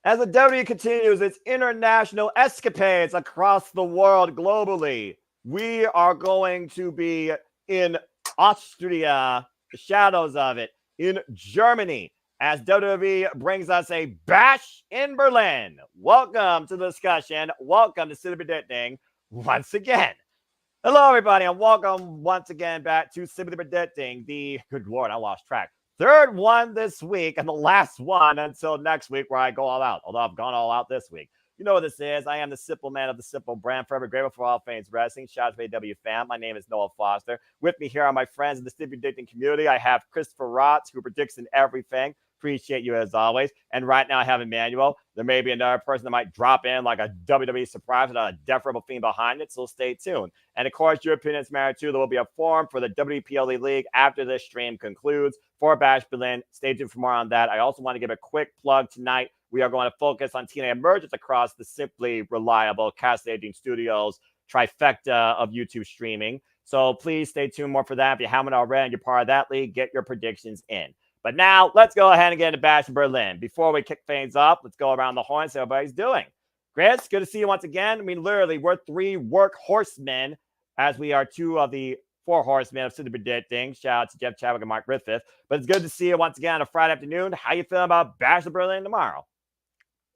As the WWE continues its international escapades across the world globally, we are going to be in Austria, the shadows of it, in Germany, as WWE brings us a bash in Berlin. Welcome to the discussion. Welcome to City Predicting once again. Hello, everybody, and welcome once again back to Simply Predicting. Good Lord, I lost track. Third one this week, and the last one until next week, where I go all out. Although I've gone all out this week. You know what this is. I am the simple man of the simple brand, forever grateful for all things wrestling. Shout out to AW fam. My name is Noah Foster. With me here are my friends in the Simply Predicting community. I have Christopher Rotz, who predicts in everything. Appreciate you as always. And right now I have Emmanuel. There may be another person that might drop in like a WWE surprise with a deferable theme behind it, so stay tuned. And of course, your opinions matter too. There will be a forum for the WPLE League after this stream concludes for Bash Berlin. Stay tuned for more on that. I also want to give a quick plug tonight. We are going to focus on TNA Emergence across the simply reliable Castle 18 Studios trifecta of YouTube streaming. So please stay tuned more for that. If you haven't already and you're part of that league, get your predictions in. But now let's go ahead and get into Bash in Berlin. Before we kick things off, let's go around the horn and see how everybody's doing. Chris, good to see you once again. I mean, literally, we're three work horsemen as we are two of the four horsemen of City Predicting. Shout out to Jeff Chadwick and Mark Griffith. But it's good to see you once again on a Friday afternoon. How you feeling about Bash in Berlin tomorrow?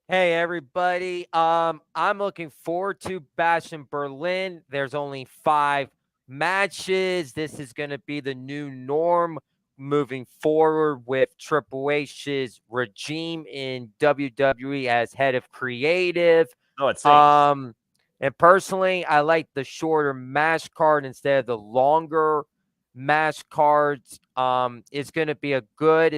Hey everybody. I'm looking forward to Bash in Berlin. There's only 5 matches. This is going to be the new norm moving forward with Triple H's regime in WWE as head of creative. Oh, it seems. And personally, I like the shorter match card instead of the longer match cards. It's going to be it's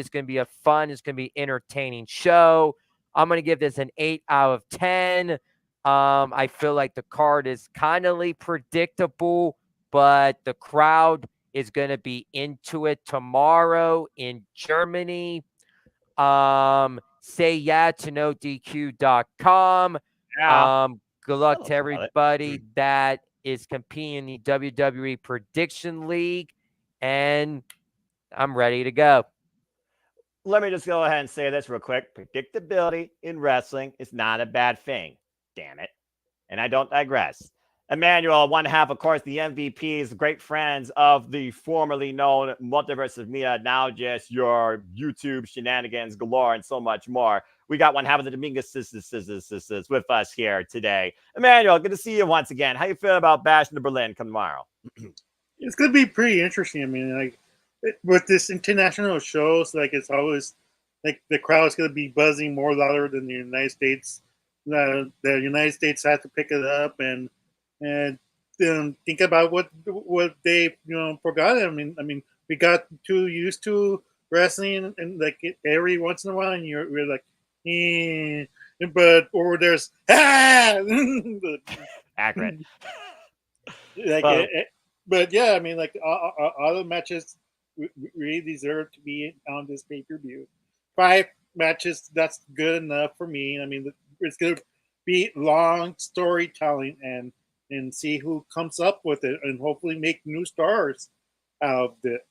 going to be a fun, it's going to be entertaining show. I'm going to give this an 8 out of 10. I feel like the card is kind of predictable, but the crowd is going to be into it tomorrow in Germany. Say yeah to NoDQ.com. Yeah. Good luck to everybody that is competing in the WWE Prediction League, and I'm ready to go. Let me just go ahead and say this real quick. Predictability in wrestling is not a bad thing. Damn it. And I don't digress. Emmanuel, one half, of course, the MVPs, great friends of the formerly known Multiverse of Mia, now just your YouTube shenanigans galore and so much more. We got one half of the Dominguez sisters with us here today. Emmanuel, good to see you once again. How you feel about Bash in Berlin come tomorrow? It's going to be pretty interesting. I mean, like, with this international shows, like, it's always like the crowd's going to be buzzing more louder than the United States. The United States had to pick it up and think about what they forgot. I mean, we got too used to wrestling and like every once in a while, and we're like, but or there's accurate. Like, but yeah, I mean, like all the matches really deserve to be on this pay per view. 5 matches, that's good enough for me. I mean, it's going to be long storytelling and see who comes up with it, and hopefully make new stars out of it.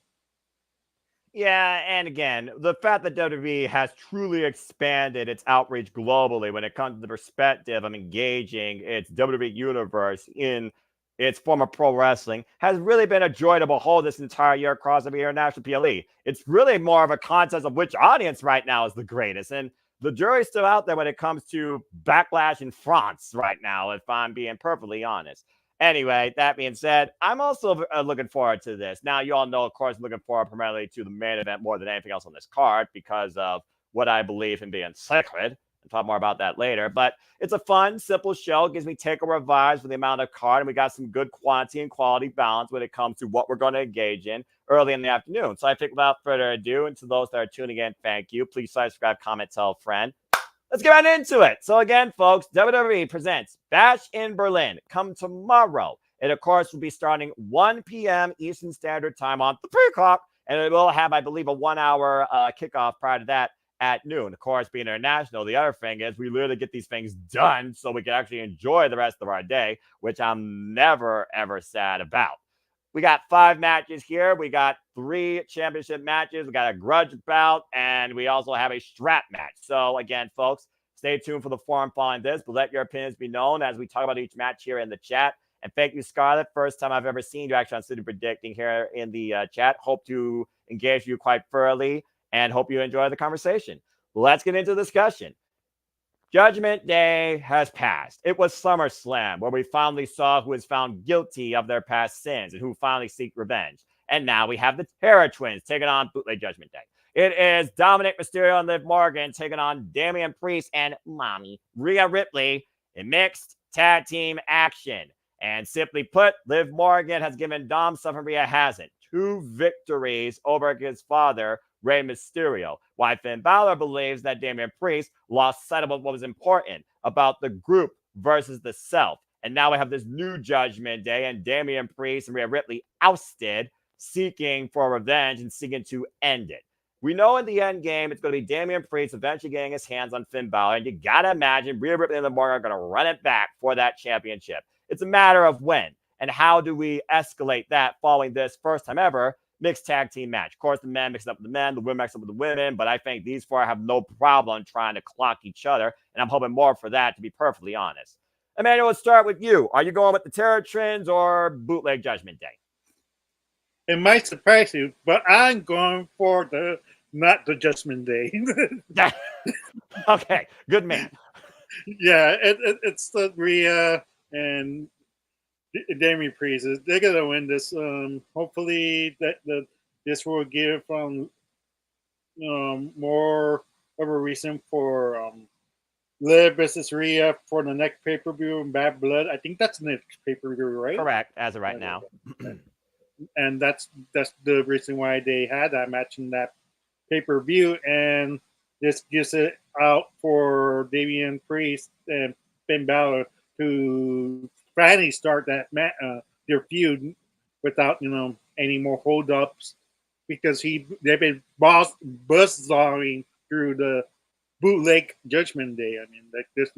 Yeah, and again, the fact that WWE has truly expanded its outreach globally when it comes to the perspective of engaging its WWE universe in its form of pro wrestling has really been a joy to behold this entire year across the international PLE. It's really more of a contest of which audience right now is the greatest. And the jury's still out there when it comes to backlash in France right now, if I'm being perfectly honest. Anyway, that being said, I'm also looking forward to this. Now, you all know, of course, looking forward primarily to the main event more than anything else on this card because of what I believe in being sacred. I'll talk more about that later. But it's a fun, simple show. It gives me takeover vibes for the amount of card. And we got some good quantity and quality balance when it comes to what we're going to engage in early in the afternoon. So I think without further ado, and to those that are tuning in, thank you. Please subscribe, comment, tell a friend. Let's get right into it. So again, folks, WWE presents Bash in Berlin. Come tomorrow. It, of course, will be starting 1 p.m. Eastern Standard Time on the Peacock. And it will have, I believe, a 1-hour kickoff prior to that at noon. Of course, being international, the other thing is we literally get these things done so we can actually enjoy the rest of our day, which I'm never, ever sad about. We got 5 matches here. We got 3 championship matches. We got a grudge bout, and we also have a strap match. So again, folks, Stay tuned for the forum following this, but let your opinions be known as we talk about each match here in the chat. And thank you, Scarlett. First time I've ever seen you actually on City Predicting here in the chat. Hope to engage you quite thoroughly and hope you enjoy the conversation. Let's get into the discussion. Judgment Day has passed. It was SummerSlam, where we finally saw who is found guilty of their past sins and who finally seek revenge. And now we have the Terror Twins taking on Bootleg Judgment Day. It is Dominic Mysterio and Liv Morgan taking on Damian Priest and Mommy Rhea Ripley in mixed tag team action. And simply put, Liv Morgan has given Dom something Rhea hasn't. 2 victories over his father, Rey Mysterio. Why Finn Balor believes that Damian Priest lost sight of what was important about the group versus the self. And now we have this new Judgment Day, and Damian Priest and Rhea Ripley ousted, seeking for revenge and seeking to end it. We know in the end game, it's going to be Damian Priest eventually getting his hands on Finn Balor. And you got to imagine Rhea Ripley and the Morgan are going to run it back for that championship. It's a matter of when and how do we escalate that following this first time ever mixed tag team match. Of course, the men mix up with the men, the women mix up with the women, but I think these 4 have no problem trying to clock each other, and I'm hoping more for that, to be perfectly honest. Emmanuel, let's start with you. Are you going with the Terror Twins or Bootleg Judgment Day? It might surprise you, but I'm going for not the Judgment Day. Okay, good man. Yeah, it's the Rhea and Damian Priest. They're gonna win this. Hopefully this will give more of a reason for Liv versus Rhea for the next pay-per-view in Bad Blood. I think that's the next pay-per-view, right? Correct, as of right now. And that's the reason why they had that match in that pay-per-view, and this gives it out for Damian Priest and Finn Balor to finally start that their feud without any more holdups, because they've been buzzsawing through the Bootleg Judgment Day. I mean, like, there's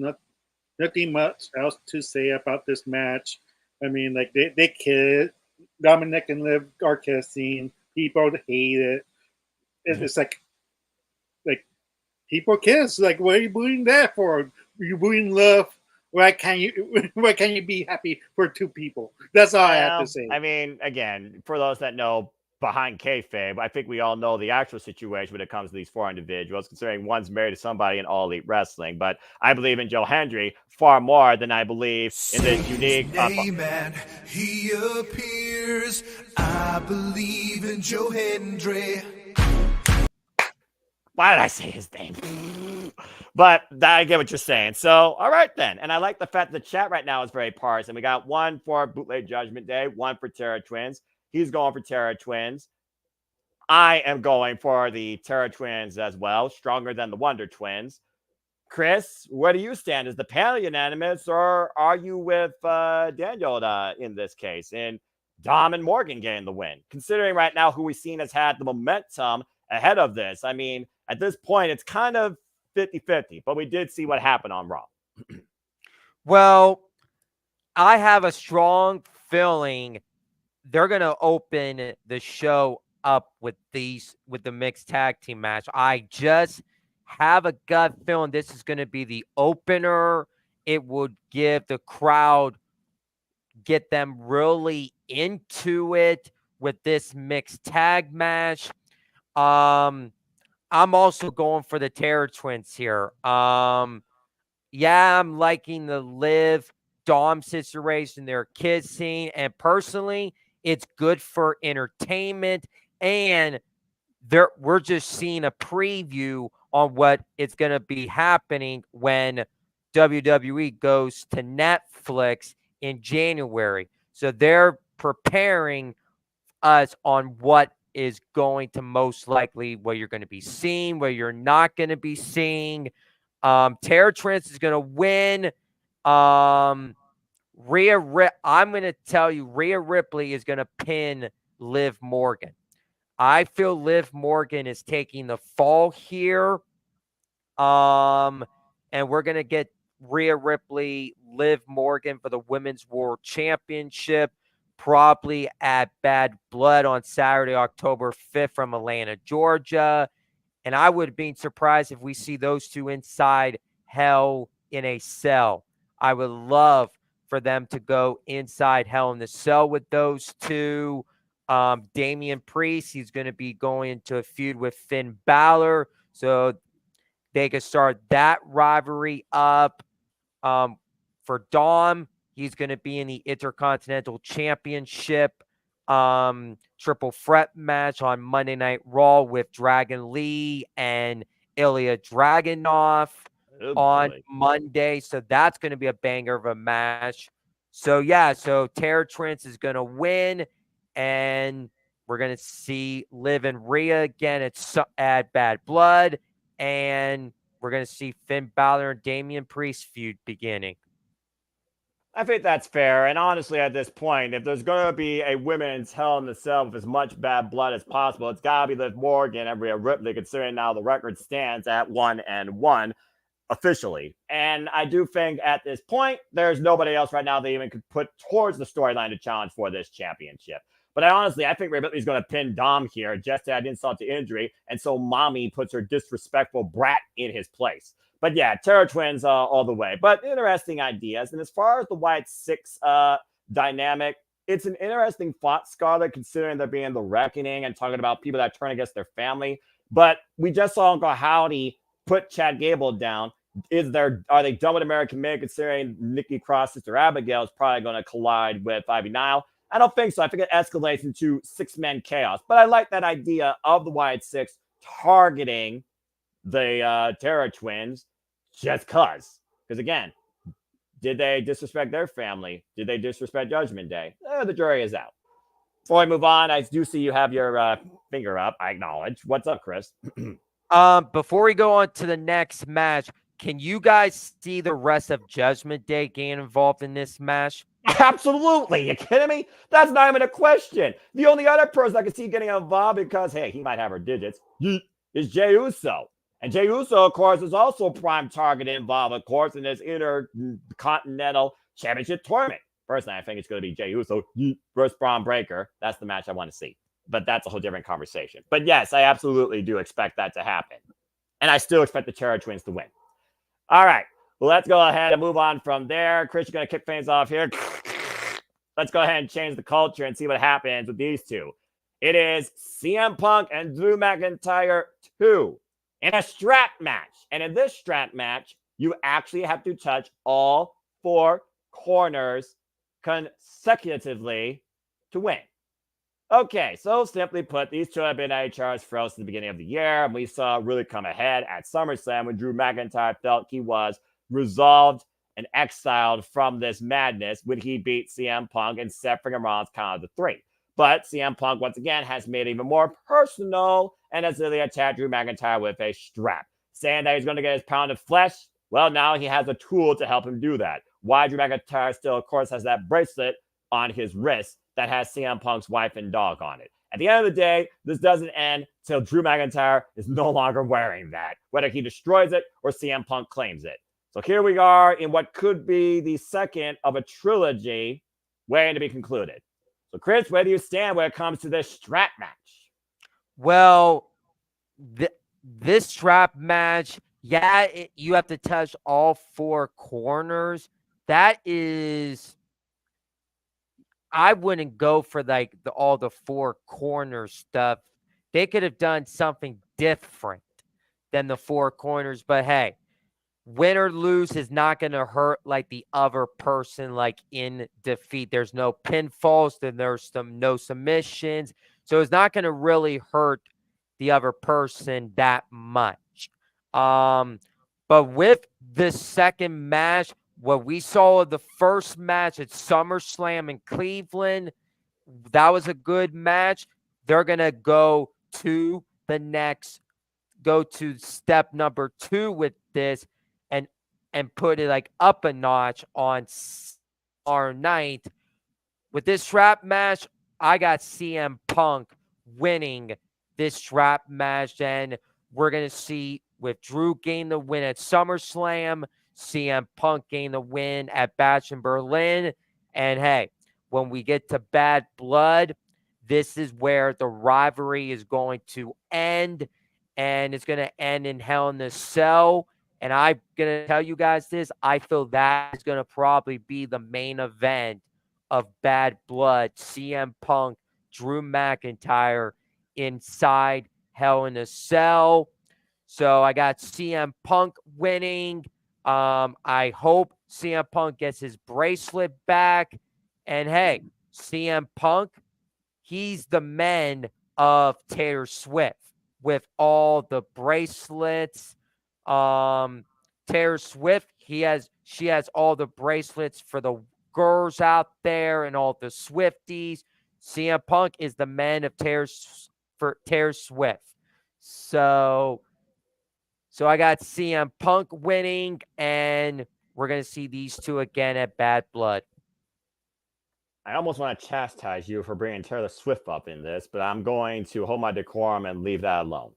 nothing much else to say about this match. I mean, like, they kid Dominic and Liv are kissing. People hate it. It's like people kiss. Like, what are you booing that for? You booing love? Why can't you be happy for 2 people? That's all I have to say. I mean, again, for those that know behind kayfabe, I think we all know the actual situation when it comes to these 4 individuals, considering one's married to somebody in All Elite Wrestling. But I believe in Joe Hendry far more than I believe in this unique. Name and he appears. I believe in Joe Hendry. Why did I say his name? But I get what you're saying. So, all right then. And I like the fact that the chat right now is very partisan. We got 1 for Bootleg Judgment Day, 1 for Terror Twins. He's going for Terror Twins. I am going for the Terror Twins as well, stronger than the Wonder Twins. Chris, where do you stand? Is the panel unanimous, or are you with Daniel in this case? And Dom and Morgan getting the win, considering right now who we've seen has had the momentum ahead of this. I mean, at this point, it's kind of 50-50, but we did see what happened on Raw. Well, I have a strong feeling they're going to open the show up with the mixed tag team match. I just have a gut feeling this is going to be the opener. It would give the crowd, get them really into it with this mixed tag match. I'm also going for the Terror Twins here. Yeah, I'm liking the Liv Dom situation. They're kissing, and personally, it's good for entertainment, and we're just seeing a preview on what is going to be happening when WWE goes to Netflix in January. So they're preparing us on what is going to most likely, what you're going to be seeing, what you're not going to be seeing. Terror Twins is going to win. I'm going to tell you, Rhea Ripley is going to pin Liv Morgan. I feel Liv Morgan is taking the fall here. And we're going to get Rhea Ripley, Liv Morgan for the Women's World Championship, probably at Bad Blood on Saturday, October 5th from Atlanta, Georgia. And I would be surprised if we see those 2 inside Hell in a Cell. I would love for them to go inside Hell in the Cell with those two. Damian Priest, he's going to be going into a feud with Finn Balor, so they could start that rivalry up. For Dom, he's going to be in the Intercontinental Championship triple threat match on Monday Night Raw with Dragon Lee and Ilya Dragunov on Monday. So that's going to be a banger of a match. So yeah, so Terror Twins is going to win, and we're going to see Liv and Rhea again at Bad Blood, and we're going to see Finn Balor and Damian Priest feud beginning. I think that's fair. And honestly, at this point, if there's going to be a women's Hell in the Cell with as much bad blood as possible, it's got to be Liv Morgan and Rhea Ripley, considering now the record stands at 1-1 officially. And I do think at this point, there's nobody else right now that even could put towards the storyline to challenge for this championship. But I think Rhea Ripley's going to pin Dom here just to add insult to injury. And so Mommy puts her disrespectful brat in his place. But yeah, Terror Twins all the way. But interesting ideas. And as far as the Wyatt Six dynamic, it's an interesting thought, Scarlett, considering they're being the Reckoning and talking about people that turn against their family. But we just saw Uncle Howdy put Chad Gable down. Are they done with American Made, considering Nikki Cross, Sister Abigail is probably going to collide with Ivy Nile? I don't think so. I think it escalates into six-man chaos. But I like that idea of the Wyatt Six targeting the Terror Twins just because. Because again, did they disrespect their family? Did they disrespect Judgment Day? The jury is out. Before I move on, I do see you have your finger up. I acknowledge. What's up, Chris? Before we go on to the next match, can you guys see the rest of Judgment Day getting involved in this match? Absolutely. You kidding me? That's not even a question. The only other person I can see getting involved because, hey, he might have her digits, is Jey Uso. And Jey Uso, of course, is also a prime target involved, of course, in this Intercontinental Championship tournament. Personally, I think it's going to be Jey Uso versus Braun Breaker. That's the match I want to see. But that's a whole different conversation. But yes, I absolutely do expect that to happen. And I still expect the Terror Twins to win. All right. Well, let's go ahead and move on from there. Chris, you're going to kick things off here. Let's go ahead and change the culture and see what happens with these two. It is CM Punk and Drew McIntyre 2 in a strap match. And in this strap match, you actually have to touch all 4 corners consecutively to win. Okay, so simply put, these two have been at each other's throats at the beginning of the year, and we saw really come ahead at SummerSlam when Drew McIntyre felt he was resolved and exiled from this madness when he beat CM Punk and Seth freaking Rollins count of the 3. But CM Punk, once again, has made it even more personal and has really attacked Drew McIntyre with a strap, saying that he's going to get his pound of flesh. Well, now he has a tool to help him do that. Why Drew McIntyre still, of course, has that bracelet on his wrist that has CM Punk's wife and dog on it. At the end of the day, this doesn't end till Drew McIntyre is no longer wearing that, whether he destroys it or CM Punk claims it. So here we are in what could be the second of a trilogy waiting to be concluded. So, Chris, where do you stand when it comes to this strap match? Well, this strap match, you have to touch all 4 corners. That is, I wouldn't go for like all the 4 corner stuff. They could have done something different than the 4 corners, but hey, win or lose is not going to hurt like the other person, like in defeat. There's no pinfalls, then there's no submissions. So it's not going to really hurt the other person that much. But with the second match, what we saw the first match at SummerSlam in Cleveland, that was a good match. They're going to go to step number 2 with this and put it like up a notch on our night. With this strap match, I got CM Punk winning this strap match, and we're going to see with Drew gain the win at SummerSlam, CM Punk gain the win at Bash in Berlin, and hey, when we get to Bad Blood, this is where the rivalry is going to end, and it's going to end in Hell in a Cell. And I'm going to tell you guys this. I feel that is going to probably be the main event of Bad Blood. CM Punk, Drew McIntyre inside Hell in a Cell. So I got CM Punk winning. I hope CM Punk gets his bracelet back. And hey, CM Punk, he's the man of Taylor Swift with all the bracelets. Taylor Swift, she has all the bracelets for the girls out there and all the Swifties. CM Punk is the man of Taylor Swift. So I got CM Punk winning, and we're going to see these two again at Bad Blood. I almost want to chastise you for bringing Taylor Swift up in this, but I'm going to hold my decorum and leave that alone.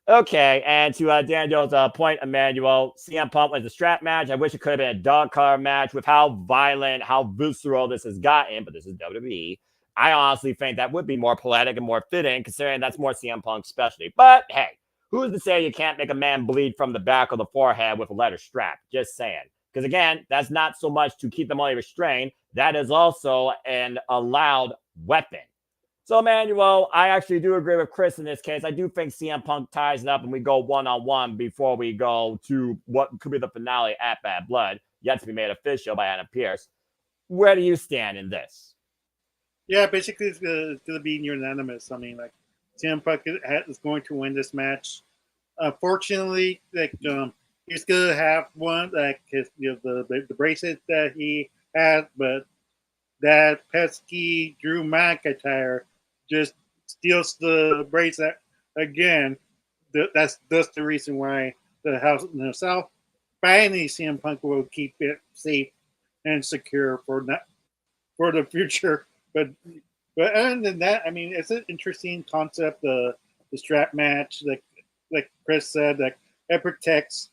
Okay, and to Daniel's point, Emmanuel, CM Punk was a strap match. I wish it could have been a dog collar match with how violent, how visceral this has gotten, but this is WWE. I honestly think that would be more poetic and more fitting, considering that's more CM Punk's specialty. But hey, who's to say you can't make a man bleed from the back of the forehead with a leather strap? Just saying. Because again, that's not so much to keep them only restrained. That is also an allowed weapon. So, Emmanuel, I actually do agree with Chris in this case. I do think CM Punk ties it up and we go one-on-one before we go to what could be the finale at Bad Blood, yet to be made official by Adam Pearce. Where do you stand in this? Yeah, basically it's going to be unanimous. I mean, like, CM Punk is going to win this match. Fortunately, like, he's going to have one, like, his, the bracelet that he had, but that pesky Drew McIntyre just steals the bracelet again. That's the reason why the House in the South finally CM Punk will keep it safe and secure for the future. But other than that, I mean, it's an interesting concept. The strap match, like Chris said, that it protects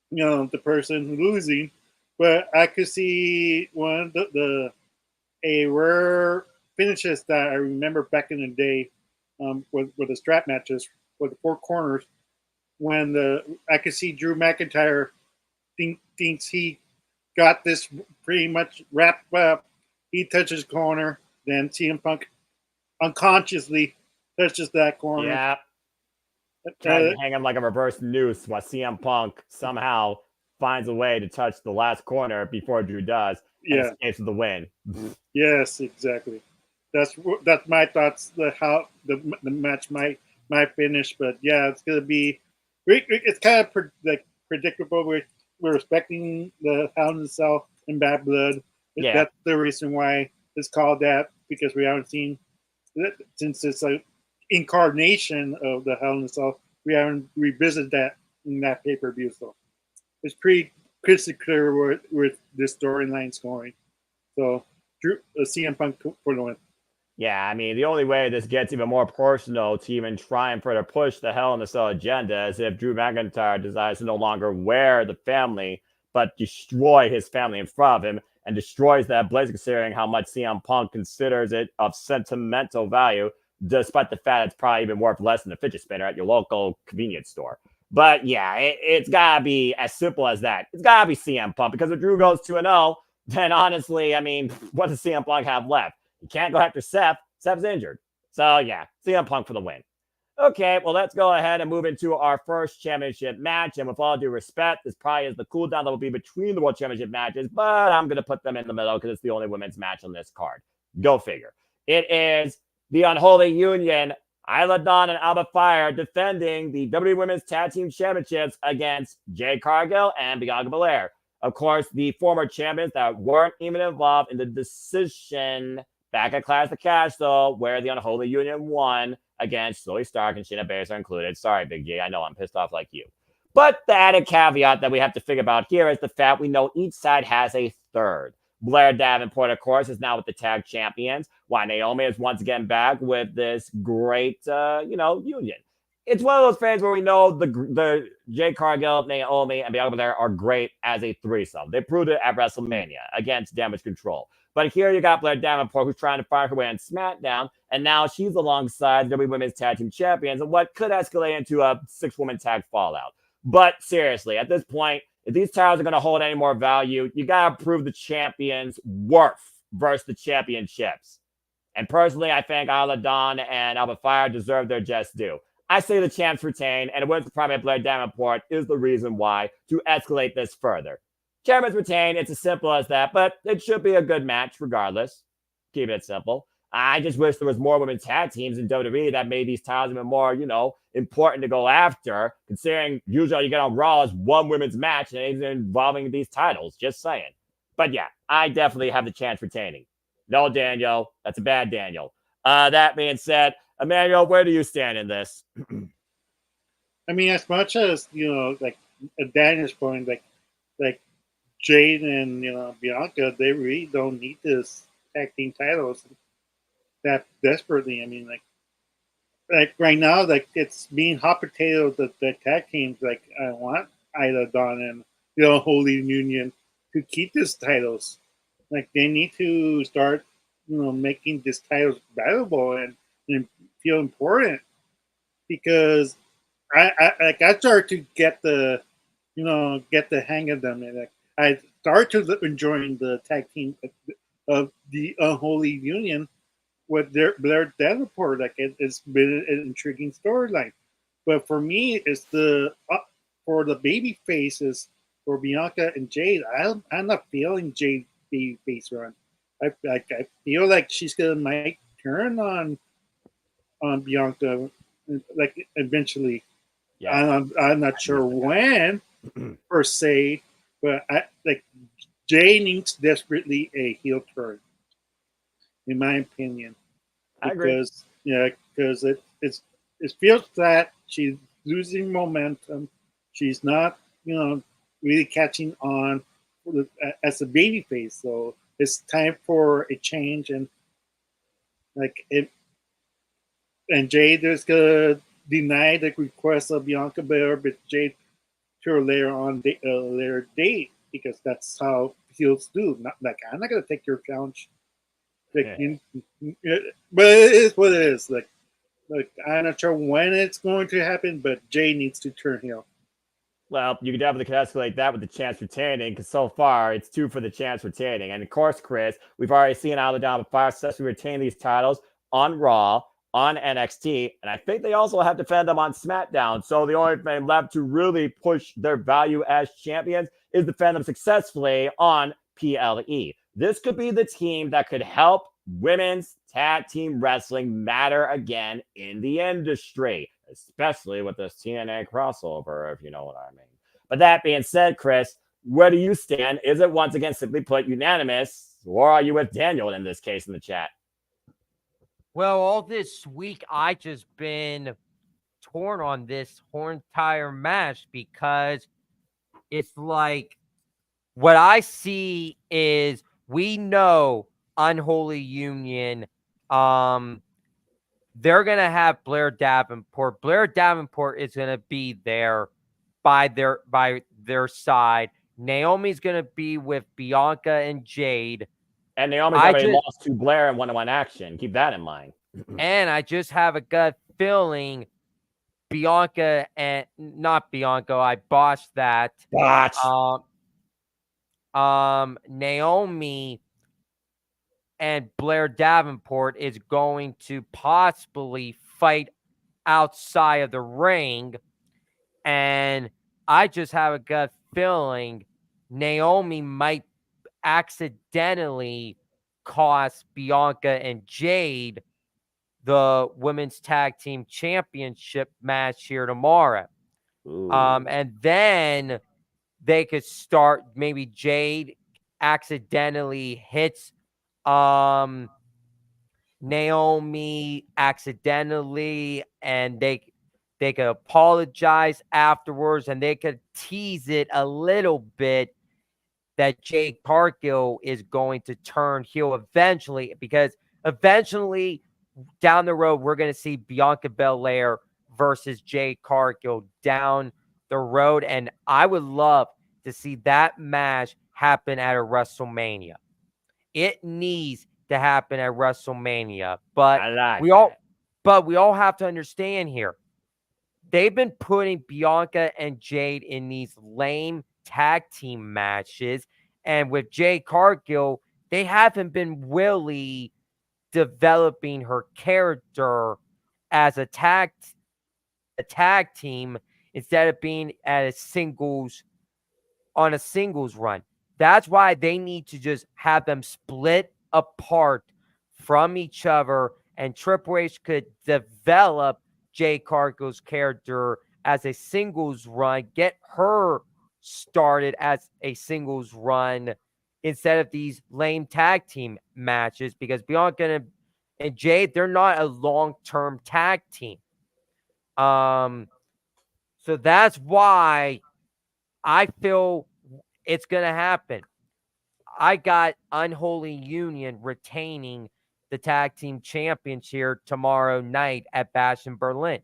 the person losing. But I could see one of a rare finishes that I remember back in the day with the strap matches with the four corners, when I could see Drew McIntyre thinks he got this pretty much wrapped up. He touches corner, then CM Punk unconsciously touches that corner. Yeah. Trying to hang him like a reverse noose while CM Punk somehow finds a way to touch the last corner before Drew does. And escapes with the win. Yes, exactly. That's my thoughts. How the match might finish, but yeah, it's gonna be. It's kind of predictable. We're respecting the Hell in a Cell and Bad Blood. Yeah. That's the reason why it's called that, because we haven't seen, since it's an incarnation of the Hell in a Cell, we haven't revisited that in that pay-per-view. So it's pretty crystal clear where this storyline's going. So CM Punk for the win. Yeah, I mean, the only way this gets even more personal to even try and further push the Hell in a Cell agenda is if Drew McIntyre decides to no longer wear the family, but destroy his family in front of him and destroys that blaze, considering how much CM Punk considers it of sentimental value, despite the fact it's probably even worth less than a fidget spinner at your local convenience store. But yeah, it's got to be as simple as that. It's got to be CM Punk, because if Drew goes 2-0, then honestly, I mean, what does CM Punk have left? He can't go after Seth. Seth's injured. So yeah, CM Punk for the win. Okay, well, let's go ahead and move into our first championship match. And with all due respect, this probably is the cooldown that will be between the World Championship matches, but I'm going to put them in the middle because it's the only women's match on this card. Go figure. It is the Unholy Union, Isla Dawn and Alba Fire, defending the WWE Women's Tag Team Championships against Jade Cargill and Bianca Belair. Of course, the former champions that weren't even involved in the decision back at Clash of Castle, where the Unholy Union won against Zoe Stark and Shayna Baszler included. Sorry, Big G, I know I'm pissed off like you. But the added caveat that we have to figure out here is the fact we know each side has a third. Blair Davenport, of course, is now with the tag champions, while Naomi is once again back with this great, union. It's one of those things where we know the Jade Cargill, Naomi, and Bianca Belair are great as a threesome. They proved it at WrestleMania against Damage Control. But here you got Blair Davenport, who's trying to find her way on SmackDown, and now she's alongside WWE Women's Tag Team Champions, and what could escalate into a 6-woman tag fallout. But seriously, at this point, if these titles are going to hold any more value, you got to prove the champions' worth versus the championships. And personally, I think Isla Dawn and Alba Fire deserve their just due. I say the champs retain, and a win for Primate Blair Davenport is the reason why to escalate this further. Champions retain, it's as simple as that, but it should be a good match regardless. Keep it simple. I just wish there was more women's tag teams in WWE that made these titles even more, important to go after, considering usually all you get on Raw is one women's match and it's involving these titles. Just saying. But yeah, I definitely have the chance retaining. No, Daniel. That's a bad Daniel. That being said, Emmanuel, where do you stand in this? I mean, as much as, like at Daniel's point, like Jade and, Bianca, they really don't need this tag team titles that desperately. I mean, like right now, like it's being hot potato the tag teams. Like I want Isla Dawn and Holy Union to keep these titles. Like they need to start, making these titles valuable and feel important, because I start to get the hang of them, and I start to enjoying the tag team of the Unholy Union with Blair Davenport. Like it's been an intriguing storyline, but for me, it's for the baby faces for Bianca and Jade. I'm not feeling Jade baby face run. I feel like she's gonna might turn on Bianca, like eventually. Yeah. I'm not sure when per se, but Jay needs desperately a heel turn, in my opinion. I agree. Because it feels that she's losing momentum. She's not, really catching on as a baby face. So it's time for a change, and Jade is gonna deny the request of Bianca Belair, but Jade to later on later date, because that's how heels do. Not like, I'm not gonna take your challenge. But it is what it is. Like I'm not sure when it's going to happen, but Jade needs to turn heel. Well, you definitely can escalate that with the chance retaining, because so far it's 2 for the chance retaining. And of course, Chris, we've already seen Isla Dawn and Fire successfully retain these titles on Raw, on NXT, and I think they also have defended them on SmackDown. So the only thing left to really push their value as champions is defend them successfully on PLE. This could be the team that could help women's tag team wrestling matter again in the industry, especially with this TNA crossover, if you know what I mean. But that being said, Chris, where do you stand? Is it once again, simply put, unanimous, or are you with Daniel in this case in the chat? Well, all this week, I just been torn on this whole entire match, because it's like what I see is, we know Unholy Union, they're going to have Blair Davenport. Blair Davenport is going to be there by their side. Naomi's going to be with Bianca and Jade. And Naomi's already lost to Blair in one-on-one action. Keep that in mind. And I just have a gut feeling Bianca and not Bianca, I botched that. Naomi and Blair Davenport is going to possibly fight outside of the ring. And I just have a gut feeling Naomi might accidentally cost Bianca and Jade the women's tag team championship match here tomorrow. And then they could start, maybe Jade accidentally hits Naomi accidentally, and they could apologize afterwards, and they could tease it a little bit that Jade Cargill is going to turn heel eventually, because eventually down the road, we're going to see Bianca Belair versus Jade Cargill down the road. And I would love to see that match happen at a WrestleMania. It needs to happen at WrestleMania. But we all have to understand here, they've been putting Bianca and Jade in these lame tag team matches. And with Jade Cargill, they haven't been really developing her character as a tag team instead of being at a singles run. That's why they need to just have them split apart from each other, and Triple H could develop Jade Cargill's character as a singles run, get her started as a singles run instead of these lame tag team matches, because Bianca and Jade, they're not a long-term tag team. So that's why I feel it's going to happen. I got Unholy Union retaining the tag team champions here tomorrow night at Bash in Berlin.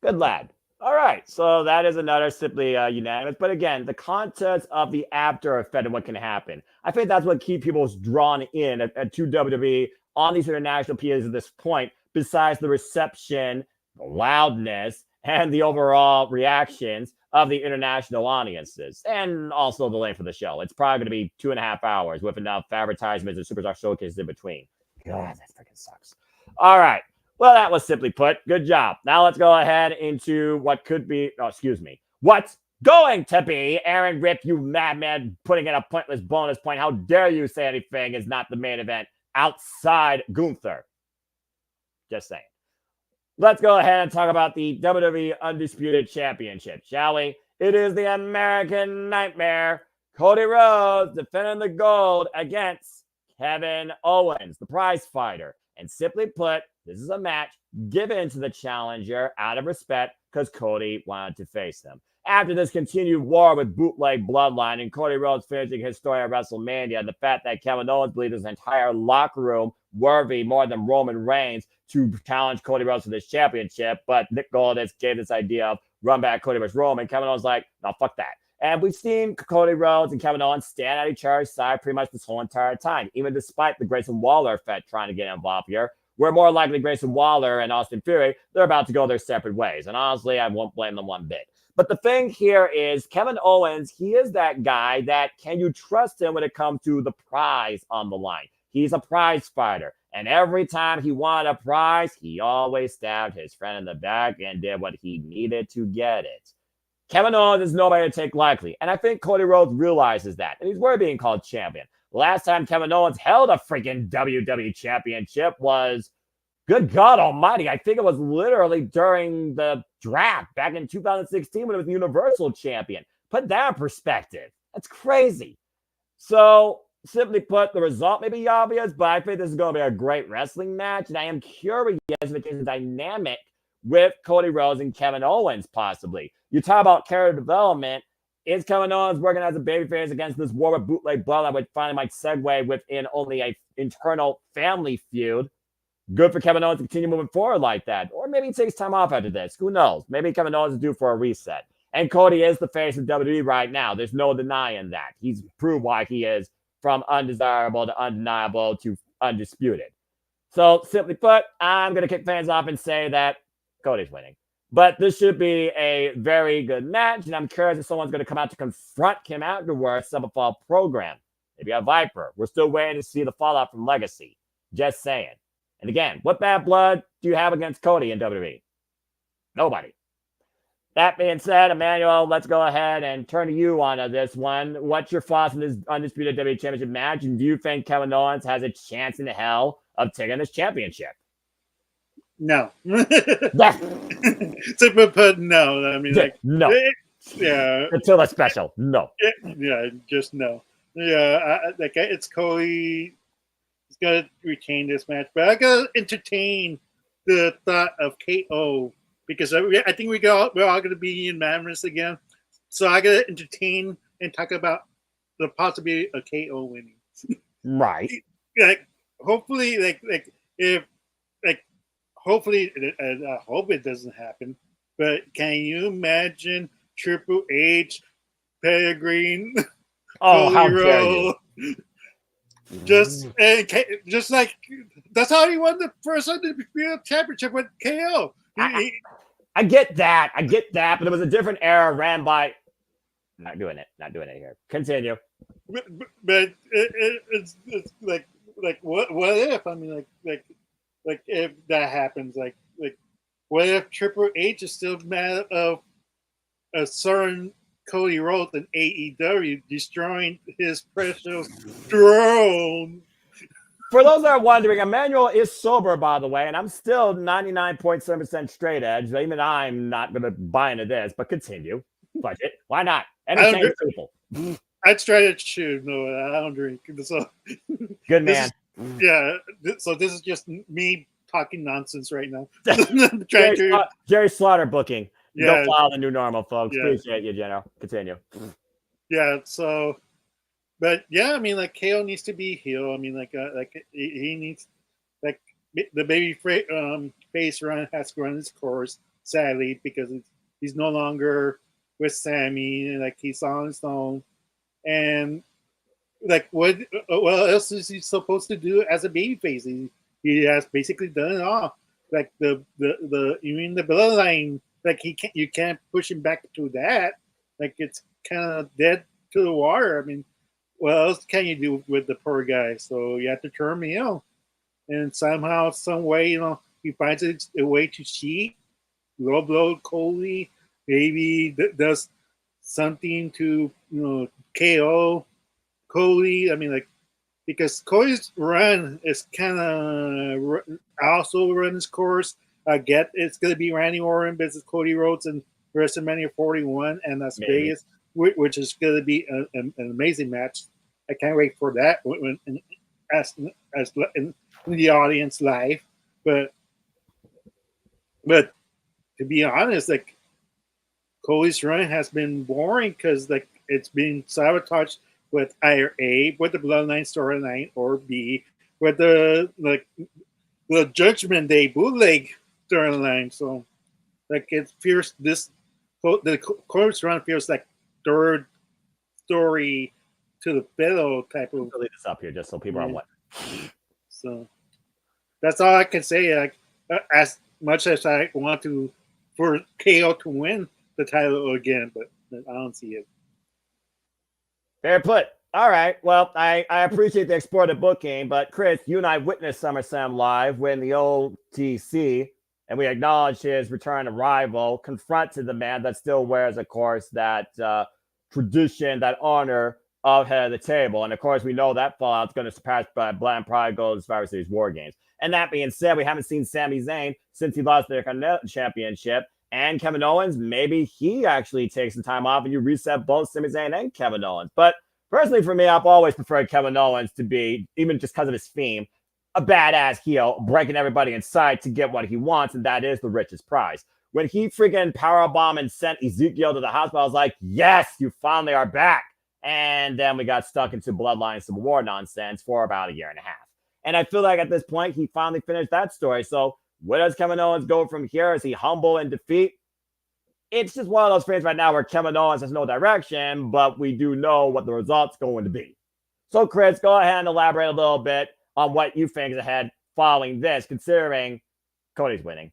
Good lad. All right, so that is another simply unanimous. But again, the context of the after effect and what can happen. I think that's what keeps people drawn in at 2 WWE on these international PAs at this point, besides the reception, the loudness, and the overall reactions of the international audiences, and also the length of the show. It's probably going to be 2.5 hours with enough advertisements and Superstar Showcases in between. God, that freaking sucks. All right. Well, that was simply put. Good job. Now let's go ahead into what could be, what's going to be. Aaron Rip, you madman, putting in a pointless bonus point. How dare you say anything is not the main event outside Gunther? Just saying. Let's go ahead and talk about the WWE Undisputed Championship, shall we? It is the American Nightmare, Cody Rhodes, defending the gold against Kevin Owens, the prize fighter. And simply put, this is a match given to the challenger out of respect because Cody wanted to face him. After this continued war with Bootleg Bloodline and Cody Rhodes finishing his story at WrestleMania, the fact that Kevin Owens believed his entire locker room worthy more than Roman Reigns to challenge Cody Rhodes for this championship, but Nick Goldis gave this idea of run back Cody versus Roman. Kevin Owens like, no, fuck that. And we've seen Cody Rhodes and Kevin Owens stand at each other's side pretty much this whole entire time, even despite the Grayson Waller effect trying to get involved here. We're more likely Grayson Waller and Austin Theory, they're about to go their separate ways. And honestly, I won't blame them one bit. But the thing here is Kevin Owens, he is that guy that can you trust him when it comes to the prize on the line? He's a prize fighter. And every time he wanted a prize, he always stabbed his friend in the back and did what he needed to get it. Kevin Owens is nobody to take lightly. And I think Cody Rhodes realizes that. And he's worth being called champion. Last time Kevin Owens held a freaking WWE championship was, good God almighty, I think it was literally during the draft back in 2016 when it was the Universal Champion. Put that in perspective. That's crazy. So, simply put, the result may be obvious, but I think this is going to be a great wrestling match. And I am curious if it is a dynamic with Cody Rhodes and Kevin Owens, possibly. You talk about character development. Is Kevin Owens working as a babyface against this war with Bootleg Bloodline, which finally might segue within only an internal family feud? Good for Kevin Owens to continue moving forward like that. Or maybe he takes time off after this. Who knows? Maybe Kevin Owens is due for a reset. And Cody is the face of WWE right now. There's no denying that. He's proved why he is from undesirable to undeniable to undisputed. So, simply put, I'm going to kick fans off and say that Cody's winning. But this should be a very good match, and I'm curious if someone's going to come out to confront him afterwards, some fall program. Maybe a Viper. We're still waiting to see the fallout from Legacy. Just saying. And again, what bad blood do you have against Cody in WWE? Nobody. That being said, Emmanuel, let's go ahead and turn to you on this one. What's your thoughts on this Undisputed WWE Championship match? And do you think Kevin Owens has a chance in hell of taking this championship? No. Simply put, no. I mean, no. Yeah. Until a special, no. Yeah, just no. Yeah, it's Cody. He's got to retain this match, but I got to entertain the thought of KO because I think we're all going to be in Madness again. So I got to entertain and talk about the possibility of KO winning. Right. Hopefully, hopefully, I hope it doesn't happen. But can you imagine Triple H, Pellegrini, oh, how dare you! Just like that's how he won the first Undisputed Championship with KO. I get that. But it was a different era ran by. Not doing it here. Continue. But it's like what if? I mean, like if that happens, like what if Triple H is still mad of a certain Cody Rhodes in AEW destroying his precious throne? For those that are wondering, Emmanuel is sober, by the way, and I'm still 99.7% straight edge. Even I'm not going to buy into this, but continue. Budget. Why not? Entertain people. I try to chew. No, I don't drink. So good man. So this is just me talking nonsense right now. Jerry Slaughter booking. Yeah. Don't follow the new normal, folks. Yeah. Appreciate you, General. Continue. Yeah. So, but yeah, I mean, like KO needs to be heel. I mean, like he needs like the baby face run has to run its course, sadly, because he's no longer with Sammy. Like he's on his own, and like what else is he supposed to do as a babyface? He has basically done it all. Like the you mean the bloodline? Like you can't push him back to that. Like it's kind of dead to the water. I mean, what else can you do with the poor guy? So you have to turn him heel, and somehow, some way, he finds a way to cheat, low blow Cody, maybe does something to KO Cody. I mean, like, because Cody's run is kind of also run his course. I get it's going to be Randy Orton versus Cody Rhodes in WrestleMania 41 and Las Vegas, which is going to be an amazing match. I can't wait for that when as in the audience live. But to be honest, like Cody's run has been boring because like it's been sabotaged with either A, with the Bloodline storyline, or B, with the Judgment Day bootleg storyline. So like it feels the Cody's run feels like third story to the fellow type of. I'll leave this up here just so people are what. So that's all I can say. Like as much as I want for KO to win the title again, but I don't see it. Fair put. All right. Well, I appreciate the exploited booking, but Chris, you and I witnessed SummerSlam live when the OTC, and we acknowledged his return to Rival, confronted the man that still wears, of course, that tradition, that honor of head of the table. And of course, we know that fallout's going to surpass Blind Pride Gold Survivor Series War Games. And that being said, we haven't seen Sami Zayn since he lost the Intercontinental Championship. And Kevin Owens, maybe he actually takes some time off and you reset both Sami Zayn and Kevin Owens. But personally, for me, I've always preferred Kevin Owens to be, even just because of his theme, a badass heel, breaking everybody inside to get what he wants, and that is the richest prize. When he freaking powerbombed and sent Ezekiel to the hospital, I was like, yes, you finally are back. And then we got stuck into Bloodline Civil War nonsense for about a year and a half. And I feel like at this point, he finally finished that story. So where does Kevin Owens go from here? Is he humble in defeat? It's just one of those things right now where Kevin Owens has no direction, but we do know what the result's going to be. So, Chris, go ahead and elaborate a little bit on what you think is ahead following this, considering Cody's winning.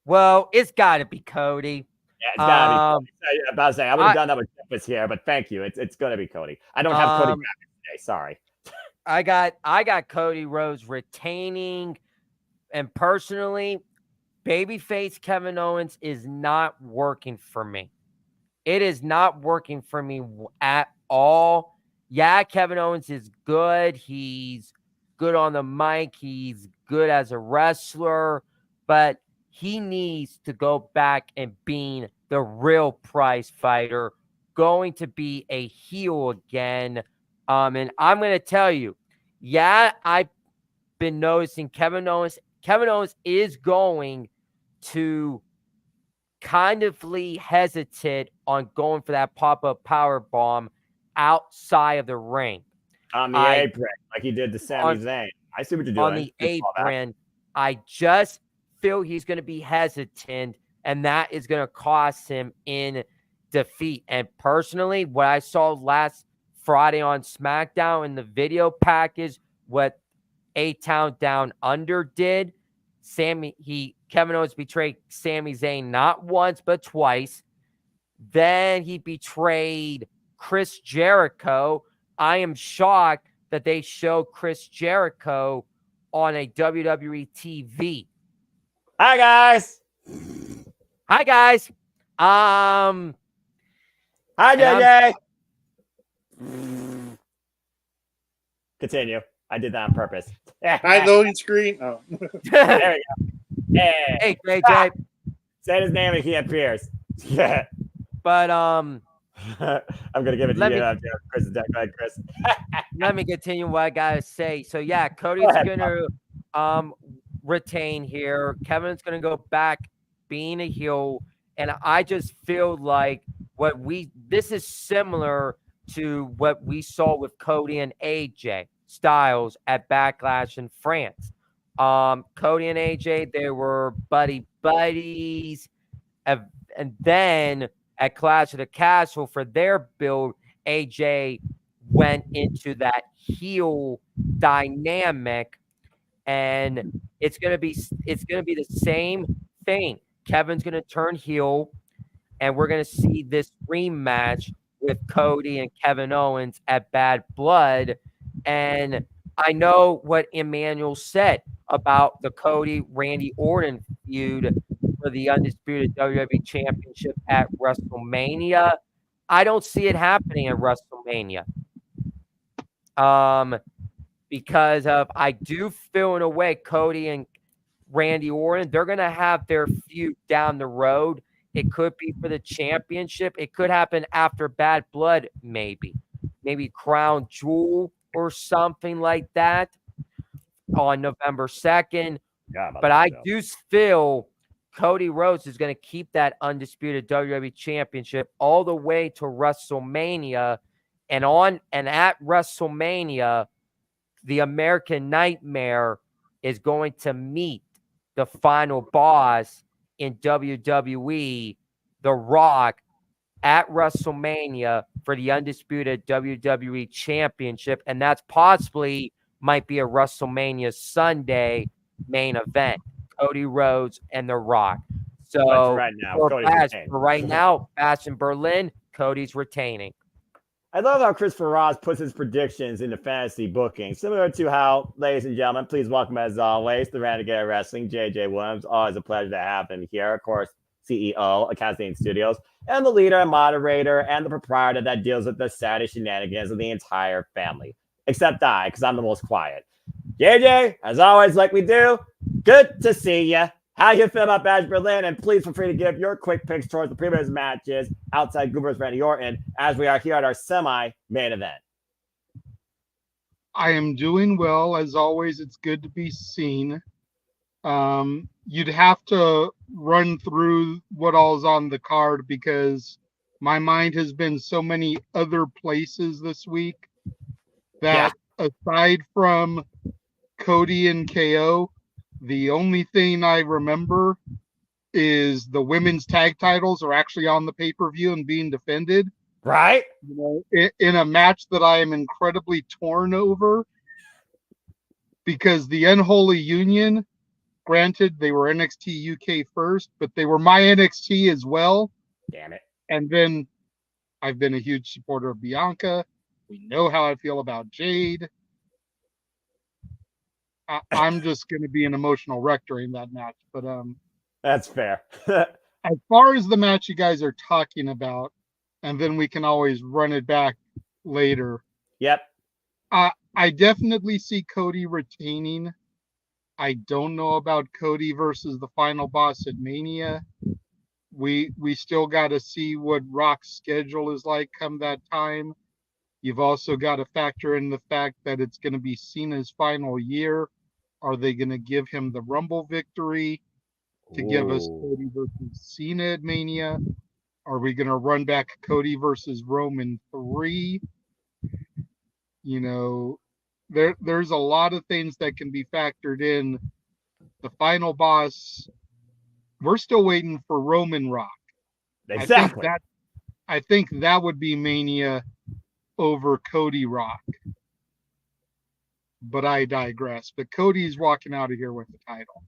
Well, it's got to be Cody. Yeah, it's got to be Cody. I'm about to say, I would have done that with Memphis here, but thank you. It's going to be Cody. I don't have Cody today. Sorry. I got Cody Rhodes retaining, and personally, babyface Kevin Owens is not working for me. It is not working for me at all. Yeah, Kevin Owens is good. He's good on the mic. He's good as a wrestler, but he needs to go back and being the real prize fighter, going to be a heel again. And I'm going to tell you, yeah, I've been noticing Kevin Owens is going to kind of hesitate on going for that pop-up power bomb outside of the ring. On the apron, like he did to Sami Zayn. I see what you're doing. On the apron, I just feel he's going to be hesitant, and that is going to cost him in defeat. And personally, what I saw last Friday on SmackDown in the video package, what A-Town Down Under did, Kevin Owens betrayed Sami Zayn not once but twice. Then he betrayed Chris Jericho. I am shocked that they show Chris Jericho on a WWE TV. Hi guys. Hi guys. Hi And JJ. Continue. I did that on purpurpose. Hi, loading screen. Oh, There we go. Hey, Hey JJ. say his name and he appears. Yeah. But I'm gonna give it to Let you. me- Chris is dead. Go ahead, Chris. let me continue what I gotta say. So yeah, Cody's ahead, gonna retain here. Kevin's gonna go back being a heel, and I just feel like this is similar to what we saw with Cody and AJ Styles at Backlash in France. Cody and AJ, they were buddies, and then at Clash of the Castle for their build, AJ went into that heel dynamic, and it's gonna be the same thing. Kevin's gonna turn heel, and we're gonna see this rematch with Cody and Kevin Owens at Bad Blood. And I know what Emmanuel said about the Cody Randy Orton feud for the undisputed WWE Championship at WrestleMania. I don't see it happening at WrestleMania. Because I do feel in a way Cody and Randy Orton, they're gonna have their feud down the road. It could be for the championship. It could happen after Bad Blood, maybe Crown Jewel or something like that on November 2nd. But I do feel Cody Rhodes is going to keep that undisputed WWE Championship all the way to WrestleMania, and at WrestleMania, the American Nightmare is going to meet the final boss in WWE, The Rock, at WrestleMania for the undisputed WWE Championship, and that's possibly might be a WrestleMania Sunday main event. Cody Rhodes and The Rock. So right now, for right now, Bash in Berlin, Cody's retaining. I love how Chris Faraz puts his predictions into fantasy booking, similar to how, ladies and gentlemen, please welcome as always the Renegade Wrestling, JJ Williams. Always a pleasure to have him here. Of course, CEO of Cascade Studios, and the leader and moderator and the proprietor that deals with the saddest shenanigans of the entire family, except I, because I'm the most quiet. JJ, as always, like we do, good to see you. How you feel about Bash Berlin? And please feel free to give your quick picks towards the previous matches outside Goober's Randy Orton as we are here at our semi-main event. I am doing well. As always, it's good to be seen. You'd have to run through what all's on the card because my mind has been so many other places this week that aside from Cody and KO, the only thing I remember is the women's tag titles are actually on the pay-per-view and being defended. Right? You know, in a match that I am incredibly torn over because the Unholy Union, granted, they were NXT UK first, but they were my NXT as well. Damn it. And then I've been a huge supporter of Bianca. We know how I feel about Jade. I'm just going to be an emotional wreck during that match. But that's fair. as far as the match you guys are talking about, and then we can always run it back later. Yep. I definitely see Cody retaining. I don't know about Cody versus the final boss at Mania. We still got to see what Rock's schedule is like come that time. You've also got to factor in the fact that it's going to be Cena's final year. Are they going to give him the Rumble victory to give us Cody versus Cena at Mania? Are we going to run back Cody versus Roman 3? You know, there's a lot of things that can be factored in. The final boss, we're still waiting for Roman Rock. Exactly. I think that would be Mania over Cody Rock. But I digress. But Cody's walking out of here with the title.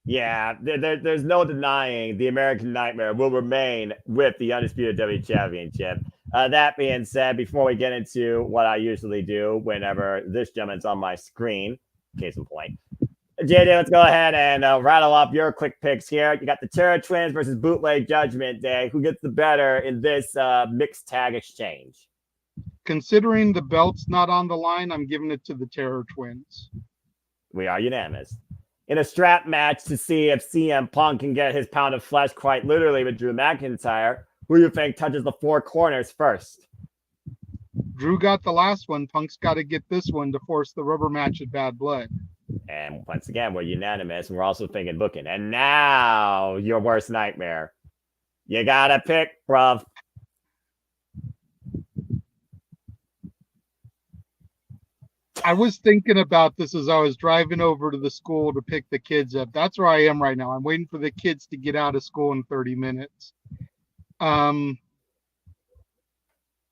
Yeah, there's no denying the American Nightmare will remain with the Undisputed W Championship. That being said, before we get into what I usually do whenever this gentleman's on my screen, case in point, JD, let's go ahead and rattle up your quick picks here. You got the Terror Twins versus Bootleg Judgment Day. Who gets the better in this mixed tag exchange? Considering the belt's not on the line, I'm giving it to the Terror Twins. We are unanimous. In a strap match to see if CM Punk can get his pound of flesh quite literally with Drew McIntyre, who do you think touches the four corners first? Drew got the last one. Punk's got to get this one to force the rubber match at Bad Blood. And once again, we're unanimous, and we're also thinking booking. And now, your worst nightmare. You gotta pick, bruv. I was thinking about this as I was driving over to the school to pick the kids up. That's where I am right now. I'm waiting for the kids to get out of school in 30 minutes.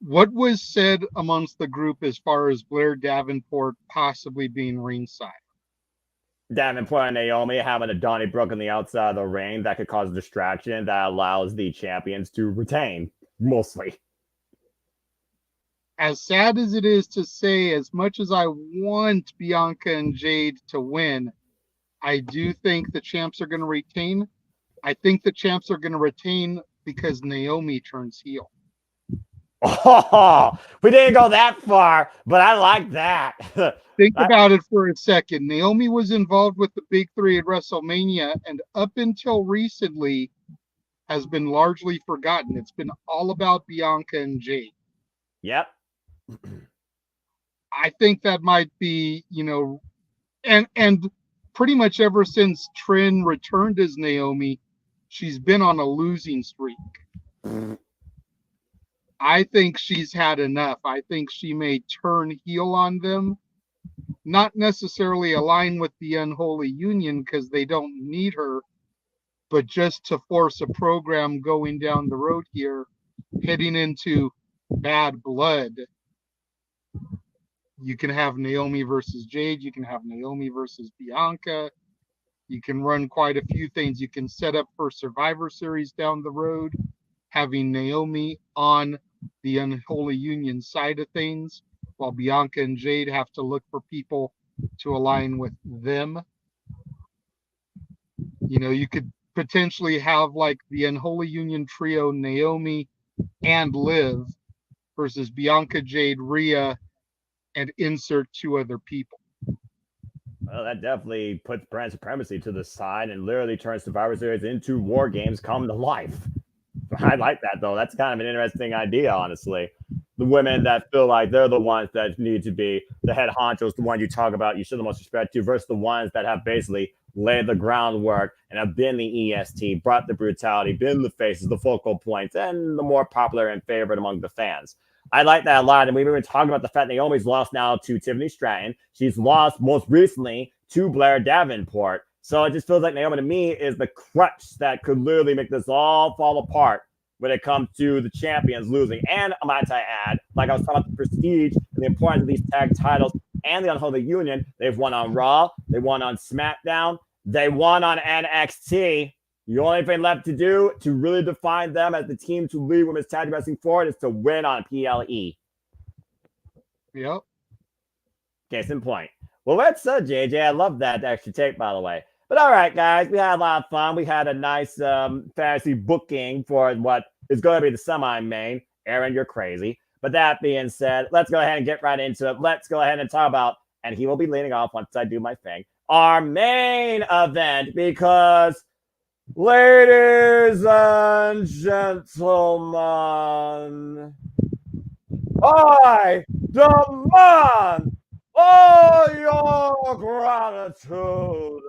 What was said amongst the group as far as Blair Davenport possibly being ringside? Davenport and Naomi having a Donnybrook on the outside of the ring that could cause a distraction that allows the champions to retain, mostly. As sad as it is to say, as much as I want Bianca and Jade to win, I do think the champs are going to retain. I think the champs are going to retain because Naomi turns heel. Oh, we didn't go that far, but I like that. Think about it for a second. Naomi was involved with the Big Three at WrestleMania, and up until recently has been largely forgotten. It's been all about Bianca and Jade. Yep. I think that might be, and pretty much ever since Trin returned as Naomi, she's been on a losing streak. I think she's had enough. I think she may turn heel on them, not necessarily align with the Unholy Union because they don't need her, but just to force a program going down the road here, heading into Bad Blood. You can have Naomi versus Jade. You can have Naomi versus Bianca. You can run quite a few things. You can set up for Survivor Series down the road, having Naomi on the Unholy Union side of things, while Bianca and Jade have to look for people to align with them. You could potentially have like the Unholy Union trio, Naomi and Liv versus Bianca, Jade, Rhea, and insert two other people. Well, that definitely puts brand supremacy to the side and literally turns Survivor Series into war games come to life. I like that, though. That's kind of an interesting idea, honestly. The women that feel like they're the ones that need to be the head honchos, the one you talk about, you show the most respect to, versus the ones that have basically laid the groundwork and have been the EST, brought the brutality, been the faces, the focal points, and the more popular and favorite among the fans. I like that a lot. And we've been talking about the fact Naomi's lost now to Tiffany Stratton. She's lost most recently to Blair Davenport. So it just feels like Naomi to me is the crutch that could literally make this all fall apart when it comes to the champions losing. And I might add, like I was talking about the prestige and the importance of these tag titles and the Unholy Union, they've won on Raw, they won on SmackDown, they won on NXT. The only thing left to do to really define them as the team to lead women's tag team wrestling forward is to win on PLE. Yep. Case in point. Well, that's JJ. I love that extra take, by the way. But all right, guys, we had a lot of fun. We had a nice fantasy booking for what is going to be the semi-main. Aaron, you're crazy. But that being said, let's go ahead and get right into it. Let's go ahead and talk about, and he will be leading off once I do my thing, our main event, because ladies and gentlemen, I demand all your gratitude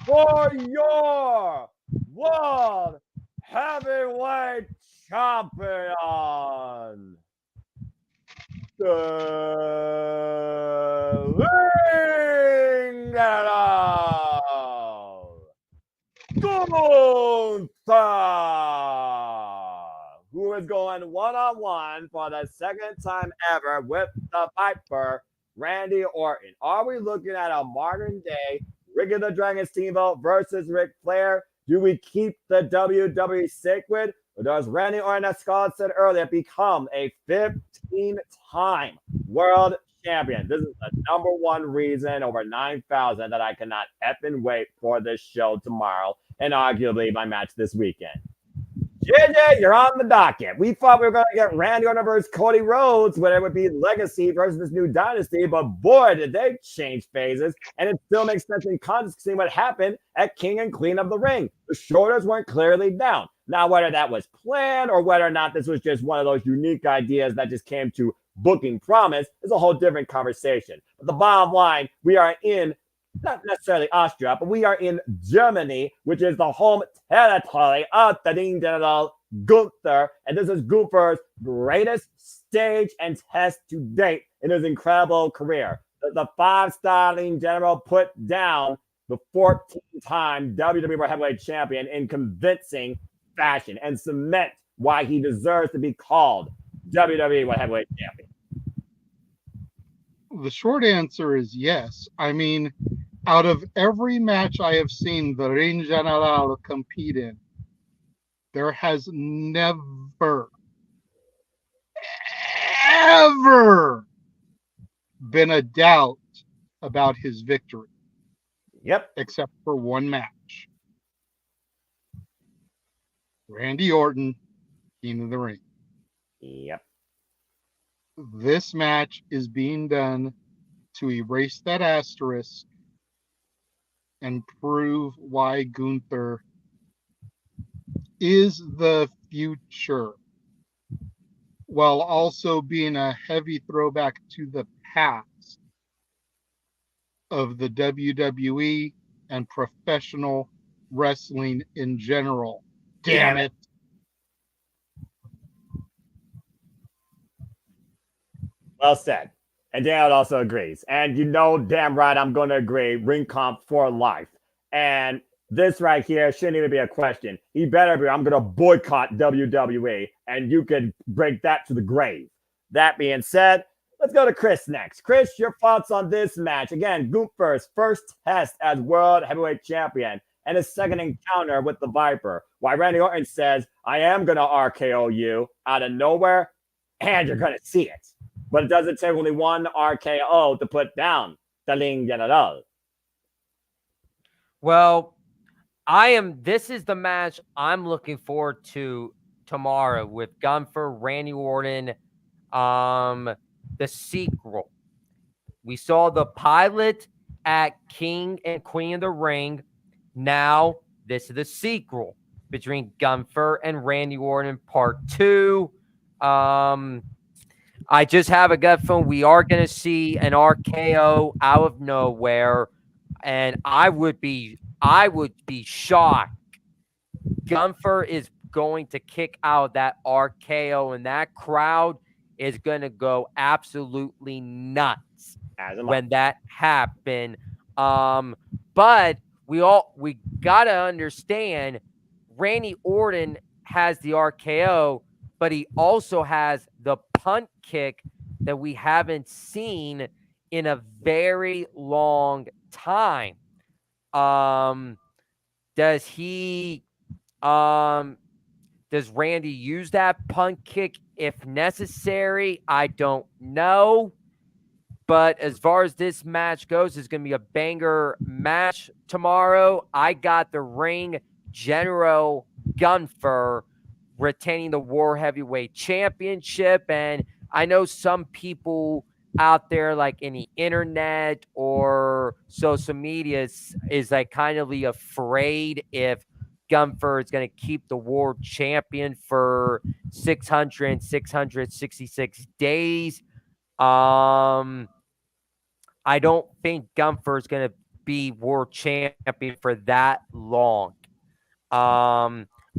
for your World Heavyweight Champion, the Ring General, Gunther, who is going one-on-one for the second time ever with the Viper, Randy Orton. Are we looking at a modern-day Ricky the Dragon Steamboat versus Ric Flair. Do we keep the WWE sacred, or does Randy Orton, as Scott said earlier, become a 15-time world champion? This is the number one reason over 9,000 that I cannot effing wait for this show tomorrow, and arguably my match this weekend. JJ, you're on the docket. We thought we were going to get Randy Orton versus Cody Rhodes, where it would be Legacy versus this new dynasty, but boy, did they change phases, and it still makes sense in context seeing what happened at King and Queen of the Ring. The shoulders weren't clearly down. Now, whether that was planned or whether or not this was just one of those unique ideas that just came to booking promise is a whole different conversation. But the bottom line, we are in not necessarily Austria, but we are in Germany, which is the home territory of the Ding General Gunther. And this is Gunther's greatest stage and test to date in his incredible career. The 5-star Ding General put down the 14-time WWE World Heavyweight Champion in convincing fashion and cement why he deserves to be called WWE World Heavyweight Champion. The short answer is yes. I mean, out of every match I have seen the Ring General compete in, there has never, ever been a doubt about his victory. Yep. Except for one match. Randy Orton, King of the Ring. Yep. This match is being done to erase that asterisk and prove why Gunther is the future, while also being a heavy throwback to the past of the WWE and professional wrestling in general. Damn it. Well said. And Daniel also agrees. And you know damn right I'm going to agree. Ring comp for life. And this right here shouldn't even be a question. He better be. I'm going to boycott WWE. And you can break that to the grave. That being said, let's go to Chris next. Chris, your thoughts on this match. Again, Gunther's first test as World Heavyweight Champion and his second encounter with the Viper. Why Randy Orton says, I am going to RKO you out of nowhere, and you're going to see it. But it doesn't take only one RKO to put down the Ring General. Well, this is the match I'm looking forward to tomorrow with Gunther, Randy Orton, the sequel. We saw the pilot at King and Queen of the Ring. Now, this is the sequel between Gunther and Randy Orton, part 2. I just have a gut feeling we are going to see an RKO out of nowhere, and I would be shocked. Gunther is going to kick out that RKO, and that crowd is going to go absolutely nuts when that happened. But we got to understand Randy Orton has the RKO, but he also has the punt kick that we haven't seen in a very long time. Does Randy use that punt kick if necessary? I don't know. But as far as this match goes, it's going to be a banger match tomorrow. I got the Ring General Gunther retaining the World Heavyweight Championship. And I know some people out there, like in the internet or social media, is like kind of afraid if Gunther is going to keep the world champion for 666 days. I don't think Gunther is going to be world champion for that long.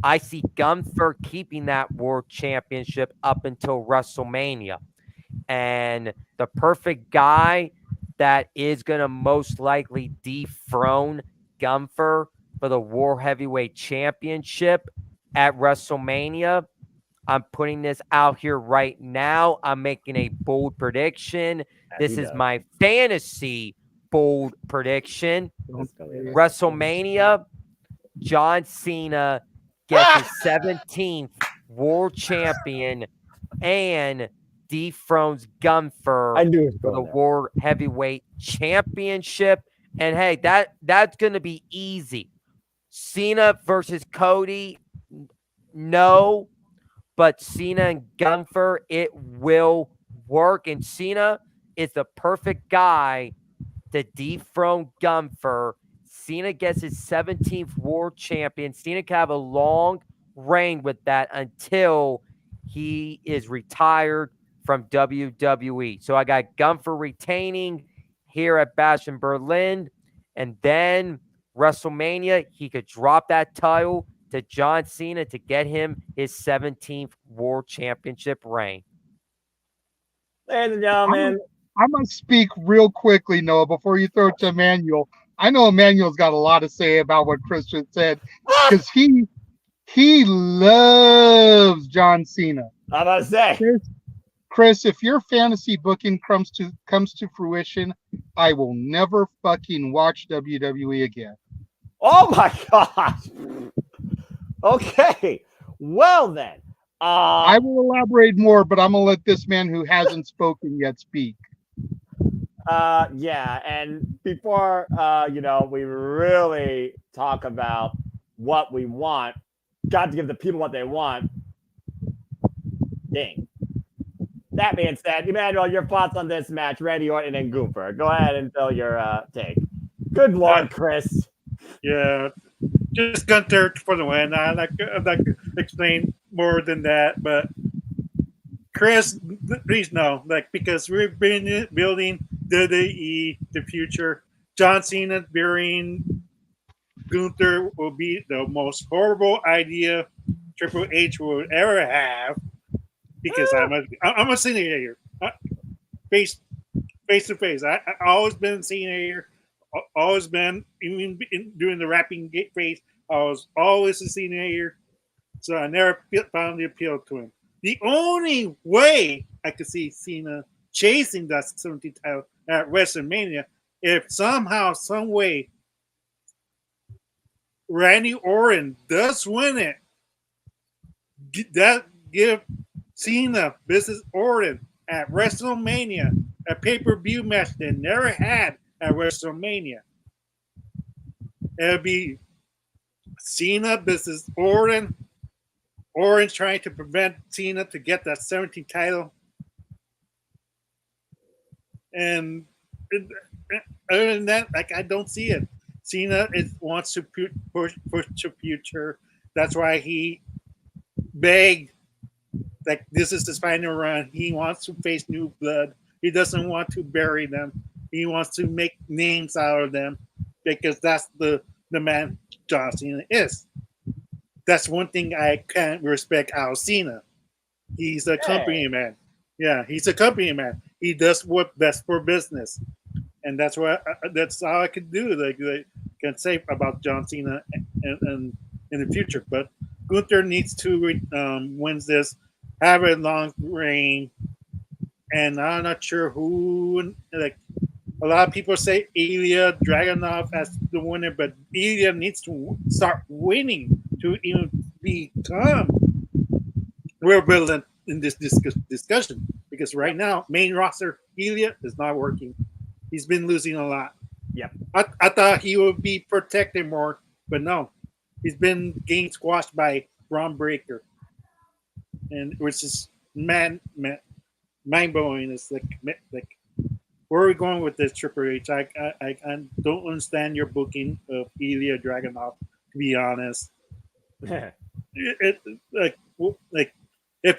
I see Gunther keeping that world championship up until WrestleMania. And the perfect guy that is going to most likely dethrone Gunther for the World Heavyweight Championship at WrestleMania. I'm putting this out here right now. I'm making a bold prediction. This is my fantasy bold prediction. Let's go with it. WrestleMania, John Cena gets his 17th world champion and dethrones Gunther I knew it was for the going there. World Heavyweight Championship. And hey, that's going to be easy. Cena versus Cody, no, but Cena and Gunther, it will work. And Cena is the perfect guy to dethrone Gunther. Cena gets his 17th world champion. Cena can have a long reign with that until he is retired from WWE. So I got Gunther retaining here at Bash in Berlin. And then WrestleMania, he could drop that title to John Cena to get him his 17th world championship reign. Ladies and gentlemen, I'm gonna speak real quickly, Noah, before you throw it to Emmanuel. I know Emmanuel's got a lot to say about what Chris just said because he loves John Cena. I'm about to say. Chris, if your fantasy booking comes to fruition, I will never fucking watch WWE again. Oh my gosh. Okay. Well then. I will elaborate more, but I'm gonna let this man who hasn't spoken yet speak. Yeah, and before we really talk about what we want, got to give the people what they want. Ding. That being said, Emmanuel, your thoughts on this match, Randy Orton and Gunther. Go ahead and tell your take. Good Lord, Chris. Yeah, just Gunther for the win. I'm not to explain more than that, but Chris, please know, because we've been building WWE, the future. John Cena burying Gunther will be the most horrible idea Triple H will ever have. Because I'm a Cena here, face to face. I always been Cena here, always been even doing the rapping face. I was always a Cena here, so I never found the appeal to him. The only way I could see Cena chasing that 17th title at WrestleMania if somehow, some way, Randy Orton does win it. That give Cena versus Orton at WrestleMania, a pay-per-view match they never had at WrestleMania. It'll be Cena versus Orton. Orton's trying to prevent Cena to get that 17th title. And other than that, I don't see it. Cena wants to push to future. That's why he begged. This is his final run. He wants to face new blood. He doesn't want to bury them. He wants to make names out of them because that's the man John Cena is. That's one thing I can't respect Al Cena. He's a company man. Yeah, he's a company man. He does what's best for business, and that's what that's all I could do. Can say about John Cena and in the future. But Gunther needs to win this, have a long reign, and I'm not sure who. A lot of people say Ilya Dragunov as the winner, but Ilya needs to start winning to even become relevant in this discussion. Because right now, main roster Ilya is not working. He's been losing a lot. Yep. I thought he would be protected more, but no, he's been getting squashed by Braun Breaker, and which is mind blowing. It's like where are we going with this, Triple H? I don't understand your booking of Ilya Dragunov. To be honest, if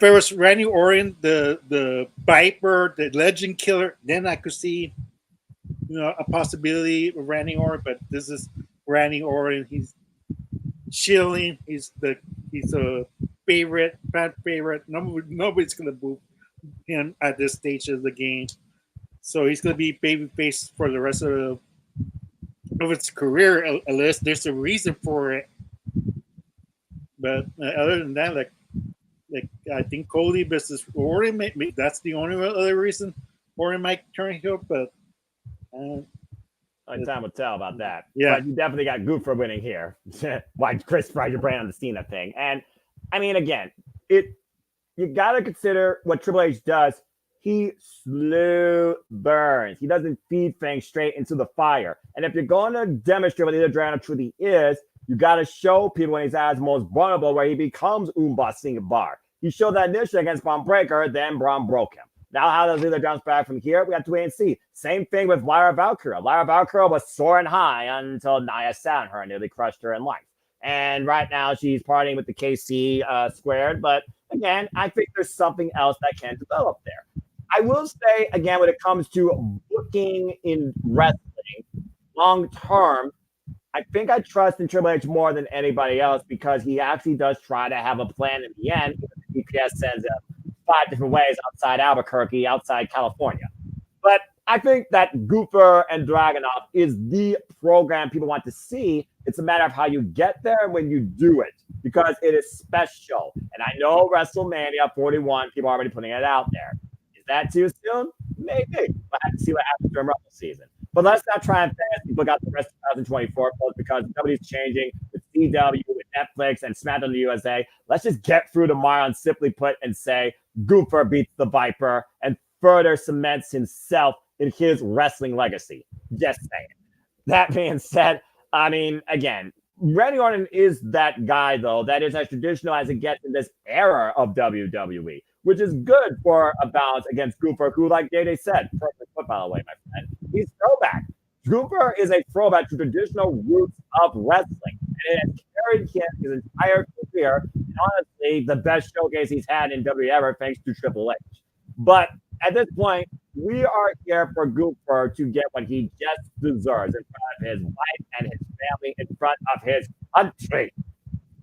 it was Randy Orton, the Viper, the Legend Killer, then I could see a possibility of Randy Orton. But this is Randy Orton. He's chilling. He's a favorite, fan favorite. Nobody's gonna boo him at this stage of the game. So he's gonna be babyface for the rest of its career. At least there's a reason for it. But other than that, I think Cody versus Orton, that's the only other reason Orton might turn heel. But Only time will tell about that. Yeah. But you definitely got Gunther winning here. Why Chris fried your brain on the Cena thing. And I mean, again, you got to consider what Triple H does. He slow burns. He doesn't feed things straight into the fire. And if you're going to demonstrate what the Dragon truly is, you got to show people when he's at his most vulnerable where he becomes Umba Singh Bar. He showed that initially against Braun Breaker, then Braun broke him. Now, how does Leela bounce back from here? We have to wait and see. Same thing with Lyra Valkyria. Lyra Valkyria was soaring high until Nia sat on her and nearly crushed her in life. And right now, she's partying with the KC squared. But again, I think there's something else that can develop there. I will say, again, when it comes to booking in wrestling long term, I think I trust in Triple H more than anybody else because he actually does try to have a plan in the end. DPS sends him 5 different ways outside Albuquerque, outside California. But I think that Gunther and Dragunov is the program people want to see. It's a matter of how you get there and when you do it because it is special. And I know WrestleMania 41, people are already putting it out there. Is that too soon? Maybe. We'll have to see what happens during Rumble season. But let's not try and fantasy book out the rest of 2024 because nobody's changing with CW, with Netflix, and SmackDown USA. Let's just get through tomorrow and simply put and say Gunther beats the Viper and further cements himself in his wrestling legacy. Just saying. That being said, I mean, again, Randy Orton is that guy, though, that is as traditional as it gets in this era of WWE, which is good for a balance against Gunther, who, like Day said, perfect foot, by the way, my friend, he's throwback. Gunther is a throwback to traditional roots of wrestling, and it has carried him his entire career. And honestly, the best showcase he's had in WWE ever, thanks to Triple H. But at this point, we are here for Gunther to get what he just deserves in front of his wife and his family, in front of his country.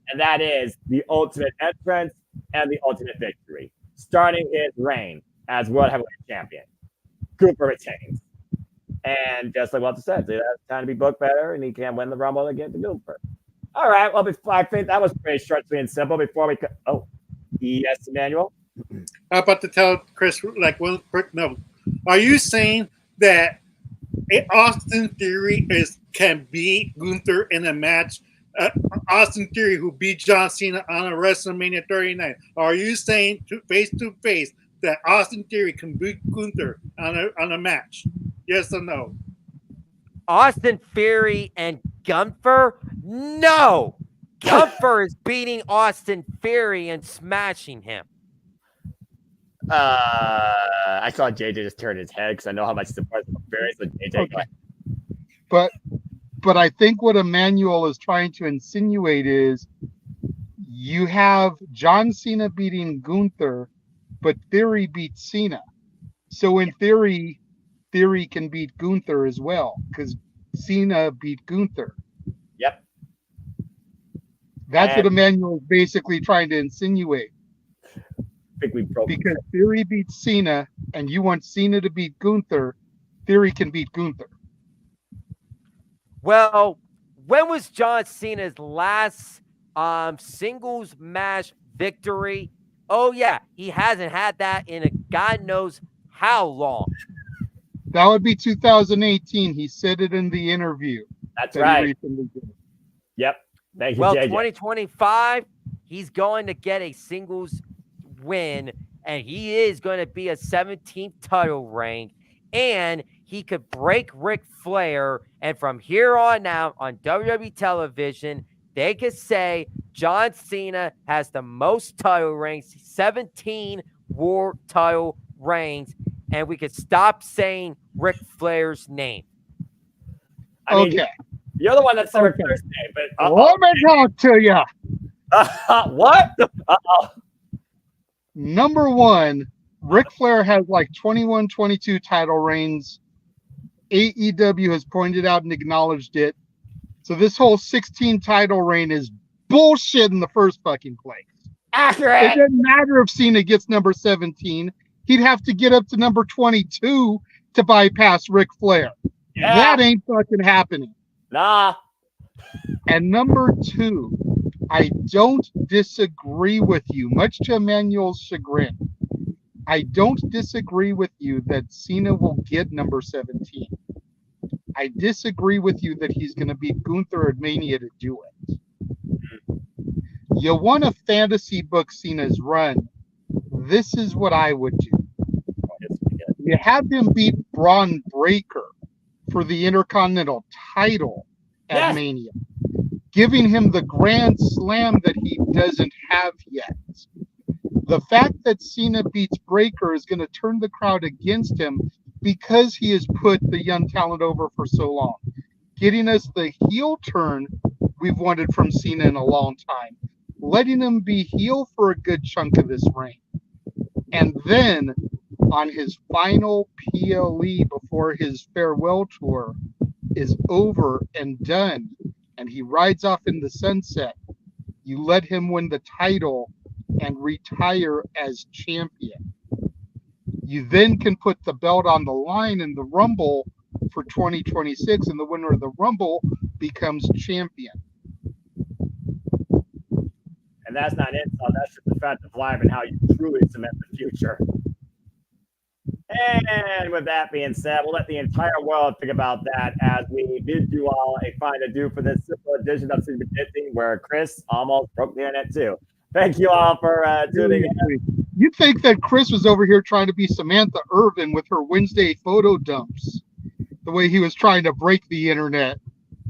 And that is the ultimate entrance and the ultimate victory, starting his reign as World Heavyweight Champion. Gunther retains. And just like Walter said, it's time to be booked better, and he can win the Rumble against the Gunther. All right, well, I think that was pretty short, sweet, and simple. Before we yes, Emmanuel? How about to tell Chris, like, one quick note. Are you saying that Austin Theory can beat Gunther in a match? Austin Theory, who beat John Cena on a WrestleMania 39. Are you saying face to face that Austin Theory can beat Gunther on a match? Yes or no? Austin Theory and Gunther? No! Gunther is beating Austin Theory and smashing him. I saw JJ just turn his head because I know how much support Theory. So JJ, go ahead. But I think what Emmanuel is trying to insinuate is you have John Cena beating Gunther, but Theory beats Cena. So in theory, Theory can beat Gunther as well because Cena beat Gunther. Yep. That's what Emmanuel is basically trying to insinuate. I think we broke because Theory beats Cena and you want Cena to beat Gunther, Theory can beat Gunther. Well, when was John Cena's last singles match victory? Oh, yeah, he hasn't had that in a God knows how long. That would be 2018. He said it in the interview. That's right. Yep. Thank you, well, JJ. 2025, he's going to get a singles win, and he is going to be a 17th title reign, and he could break Ric Flair, and from here on out on WWE television, they could say John Cena has the most title reigns, 17 world title reigns, and we could stop saying Ric Flair's name. I mean, okay. You're the one that said Ric Flair's name, but let me talk to you. What? Number one, Ric Flair has like 21, 22 title reigns. AEW has pointed out and acknowledged it. So this whole 16 title reign is bullshit in the first fucking place. Accurate. It doesn't matter if Cena gets number 17. He'd have to get up to number 22 to bypass Ric Flair. Yeah. That ain't fucking happening. Nah. And number two, I don't disagree with you, much to Emmanuel's chagrin. I don't disagree with you that Cena will get number 17. I disagree with you that he's going to beat Gunther at Mania to do it. You want a fantasy book Cena's run. This is what I would do. You have him beat Braun Breaker for the Intercontinental title at Yes. Mania, giving him the Grand Slam that he doesn't have yet. The fact that Cena beats Breaker is going to turn the crowd against him because he has put the young talent over for so long, getting us the heel turn we've wanted from Cena in a long time, letting him be heel for a good chunk of this reign. And then on his final PLE before his farewell tour is over and done, and he rides off in the sunset, you let him win the title and retire as champion. You then can put the belt on the line in the Rumble for 2026, and the winner of the Rumble becomes champion. And that's not an insult. That's just the fact of life and how you truly cement the future. And with that being said, we'll let the entire world think about that as we bid you all a fine adieu for this simple edition of Super Predicting, where Chris almost broke the internet too. Thank you all for tuning in. You'd think that Chris was over here trying to be Samantha Irvin with her Wednesday photo dumps, the way he was trying to break the internet.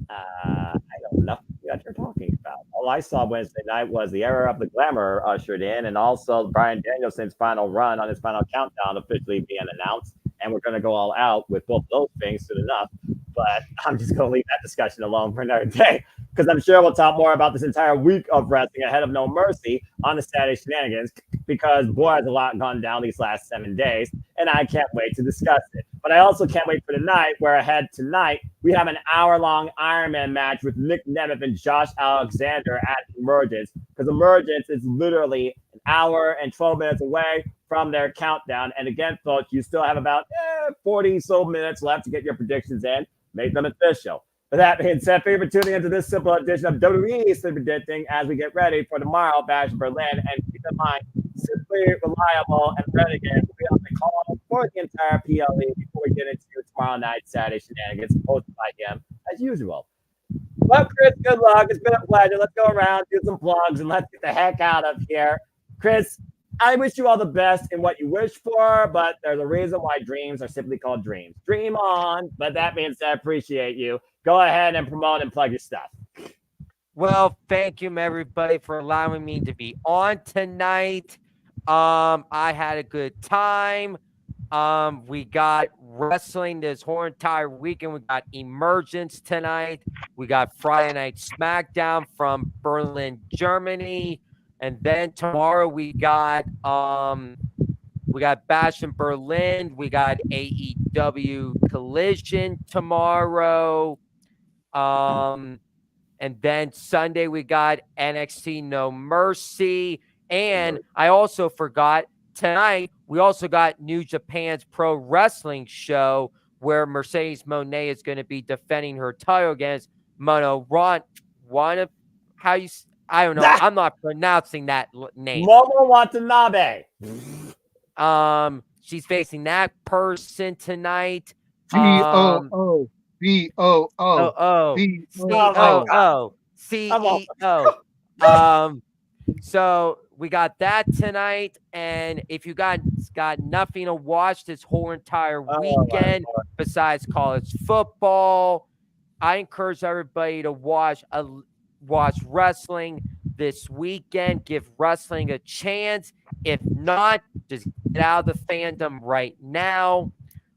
I don't know what you're talking about. All I saw Wednesday night was the era of the glamour ushered in, and also Bryan Danielson's final run on his final countdown officially being announced. And we're going to go all out with both those things soon enough. But I'm just going to leave that discussion alone for another day, because I'm sure we'll talk more about this entire week of wrestling ahead of No Mercy on the Saturday Shenanigans, because boy, has a lot gone down these last 7 days, and I can't wait to discuss it. But I also can't wait for tonight, where ahead tonight we have an hour-long Iron Man match with Nick Nemeth and Josh Alexander at Emergence, because Emergence is literally an hour and 12 minutes away from their countdown. And again, folks, you still have about 40 so minutes left to get your predictions in. Make them official. With that being said, thank you for tuning into this simple edition of WWE Super Predicting as we get ready for tomorrow, Bash in Berlin. And keep in mind, Simply Reliable and Renegade will be on the call for the entire PLE before we get into tomorrow night Saturday Shenanigans, hosted by him as usual. Well, Chris, good luck. It's been a pleasure. Let's go around, do some plugs, and let's get the heck out of here. Chris, I wish you all the best in what you wish for, but there's a reason why dreams are simply called dreams. Dream on. But that being said, I appreciate you. Go ahead and promote and plug your stuff. Well, thank you, everybody, for allowing me to be on tonight. I had a good time. We got wrestling this whole entire weekend. We got Emergence tonight. We got Friday Night SmackDown from Berlin, Germany. And then tomorrow we got Bash in Berlin. We got AEW Collision tomorrow. And then Sunday we got NXT No Mercy. And I also forgot, tonight we also got New Japan's Pro Wrestling show, where Mercedes Moné is going to be defending her title against Momo Watanabe. I don't know. I'm not pronouncing that name. Momo Watanabe. She's facing that person tonight. B-O-O. B-O-O. C-O-O. C-E-O. So we got that tonight. And if you got nothing to watch this whole entire weekend besides college football, I encourage everybody to watch wrestling this weekend. Give wrestling a chance. If not, just get out of the fandom right now.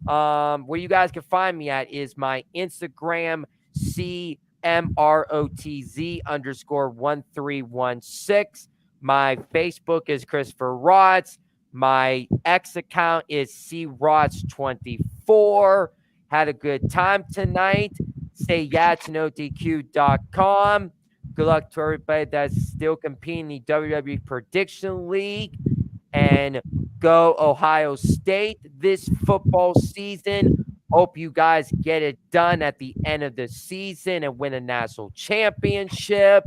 Where you guys can find me at is my Instagram, CMROTZ_1316. My Facebook is Christopher Rots. My X account is CRots24. Had a good time tonight. Say yeah to NoDQ.com. Good luck to everybody that's still competing in the WWE Prediction League. And go Ohio State this football season. Hope you guys get it done at the end of the season and win a national championship.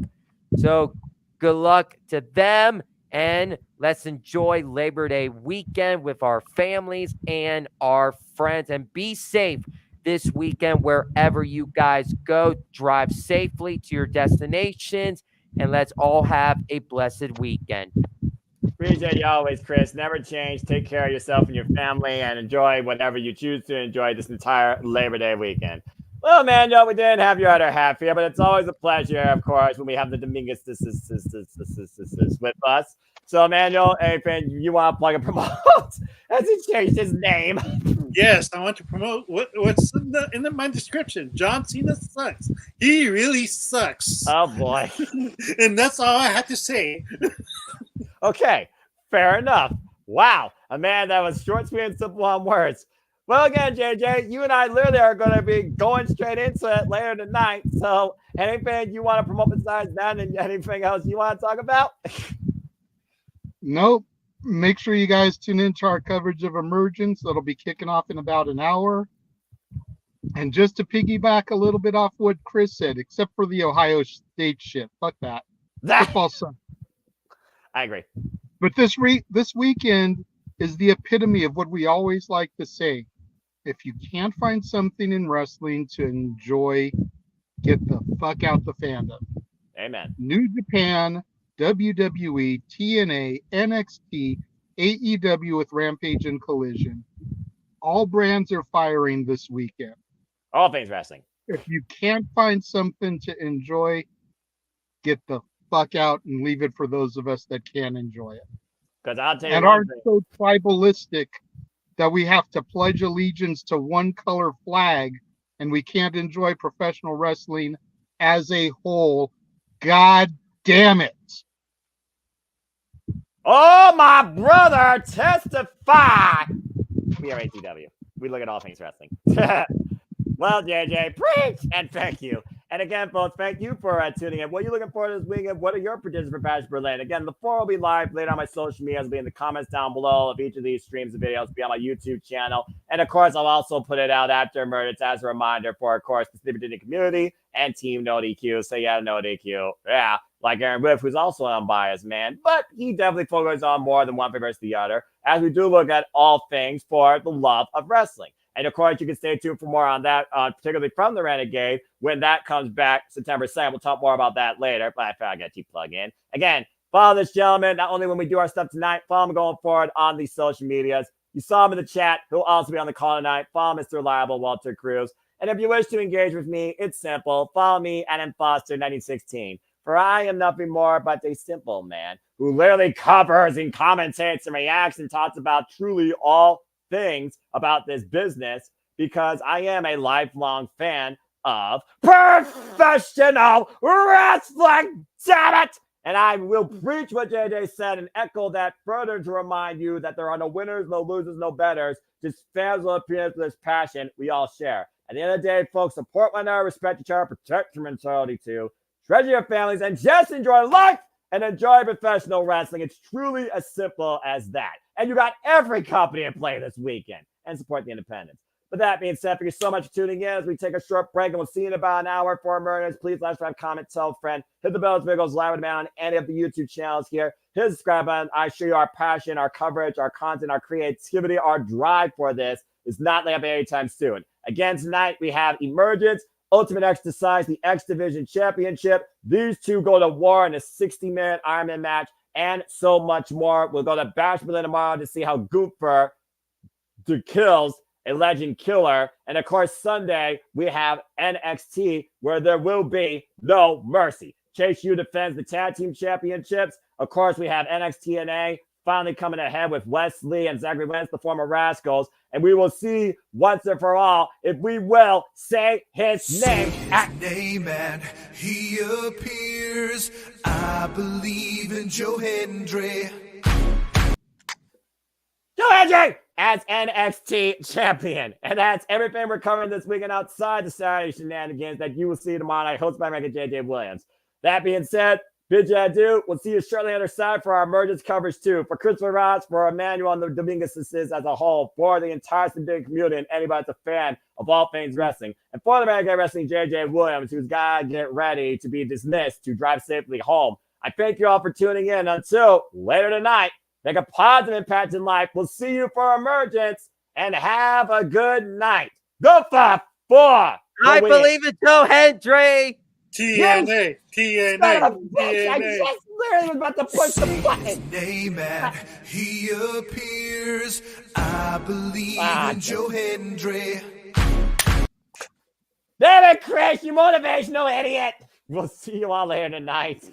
So good luck to them. And let's enjoy Labor Day weekend with our families and our friends. And be safe this weekend, wherever you guys go. Drive safely to your destinations, and let's all have a blessed weekend. Appreciate you always, Chris. Never change. Take care of yourself and your family, and enjoy whatever you choose to enjoy this entire Labor Day weekend. Well, man, no, we didn't have your other half here, but it's always a pleasure, of course, when we have the Dominguez with us. So, Emmanuel, anything you want to plug and promote? As he changed his name. Yes, I want to promote what's in my description. John Cena sucks. He really sucks. Oh, boy. And that's all I have to say. Okay, fair enough. Wow, a man that was short, sweet, and simple on words. Well, again, JJ, you and I literally are going to be going straight into it later tonight. So, anything you want to promote besides that, and anything else you want to talk about? Nope. Make sure you guys tune into our coverage of Emergence. That'll be kicking off in about an hour. And just to piggyback a little bit off what Chris said, except for the Ohio State shit, fuck that. Football sucks. I agree. But this weekend is the epitome of what we always like to say. If you can't find something in wrestling to enjoy, get the fuck out the fandom. Amen. New Japan, WWE, TNA, NXT, AEW with Rampage and Collision. All brands are firing this weekend. All things wrestling. If you can't find something to enjoy, get the fuck out and leave it for those of us that can enjoy it. Because I'll tell you And one aren't thing. so tribalistic that we have to pledge allegiance to one color flag and we can't enjoy professional wrestling as a whole. God damn it. Oh, my brother, testify. We are ATW. We look at all things wrestling. Well, JJ, preach and thank you. And again, folks, thank you for tuning in. What are you looking for this weekend? What are your predictions for Bash Berlin? Again, the floor will be live later on my social media. It'll be in the comments down below of each of these streams and videos. Be on my YouTube channel. And, of course, I'll also put it out after Emergence as a reminder for, of course, the Sleepy Virginia community and Team No DQ. So, yeah, No DQ. Yeah, like Aaron Riff, who's also an unbiased man. But he definitely focuses on more than one thing versus the other, as we do look at all things for the love of wrestling. And, of course, you can stay tuned for more on that, particularly from the Renegade, when that comes back September 2nd. We'll talk more about that later, but I thought I'd get you plug in. Again, follow this gentleman, not only when we do our stuff tonight, follow him going forward on these social medias. You saw him in the chat. He'll also be on the call tonight. Follow Mr. Reliable, Walter Cruz. And if you wish to engage with me, it's simple. Follow me at mfoster1916. For I am nothing more but a simple man who literally covers and commentates and reacts and talks about truly all things about this business, because I am a lifelong fan of professional wrestling. Damn it! And I will preach what JJ said and echo that further to remind you that there are no winners, no losers, no betters. Just fans will appear to this passion we all share. At the end of the day, folks, support one another, respect each other, protect your mentality too, treasure your families, and just enjoy life and enjoy professional wrestling. It's truly as simple as that. And you got every company in play this weekend, and support the independents. But that being said, thank you so much for tuning in as we take a short break, and we'll see you in about an hour for Emergence. Please like, subscribe, comment, tell a friend, hit the bell so it goes live and on any of the YouTube channels here. Hit the subscribe button. I show you our passion, our coverage, our content, our creativity, our drive for this is not letting up anytime soon. Again, tonight we have Emergence, Ultimate X decides the X Division Championship. These two go to war in a 60-minute Iron Man match, and so much more. We'll go to Bash Berlin tomorrow to see how Gunther kills a legend killer. And of course, Sunday, we have NXT, where there will be no mercy. Chase U defends the tag team championships. Of course, we have NXT NA finally coming ahead with Wesley and Zachary Wentz, the former Rascals. And we will see once and for all if we will say his name. Name and he appears. I believe in Joe Hendry. Joe Hendry as NXT champion. And that's everything we're covering this weekend outside the Saturday shenanigans that you will see tomorrow night, hosted by Mega JJ Williams. That being said, bid you adieu. We'll see you shortly on the other side for our Emergence coverage too. For Christopher Ross, for Emmanuel and the Dominguez as a whole, for the entire Civilian community and anybody that's a fan of all things wrestling. And for the Renegade Wrestling, JJ Williams, who's got to get ready to be dismissed to drive safely home. I thank you all for tuning in. Until later tonight, make a positive impact in life. We'll see you for Emergence and have a good night. Go fuck 4. I the win. believe in Joe Hendry. TNA, Son of a TNA, bitch, I TNA. just literally was about to push the button. His name and he appears. I believe in Joe Hendry. Damn it, Chris, you motivational idiot. We'll see you all later tonight.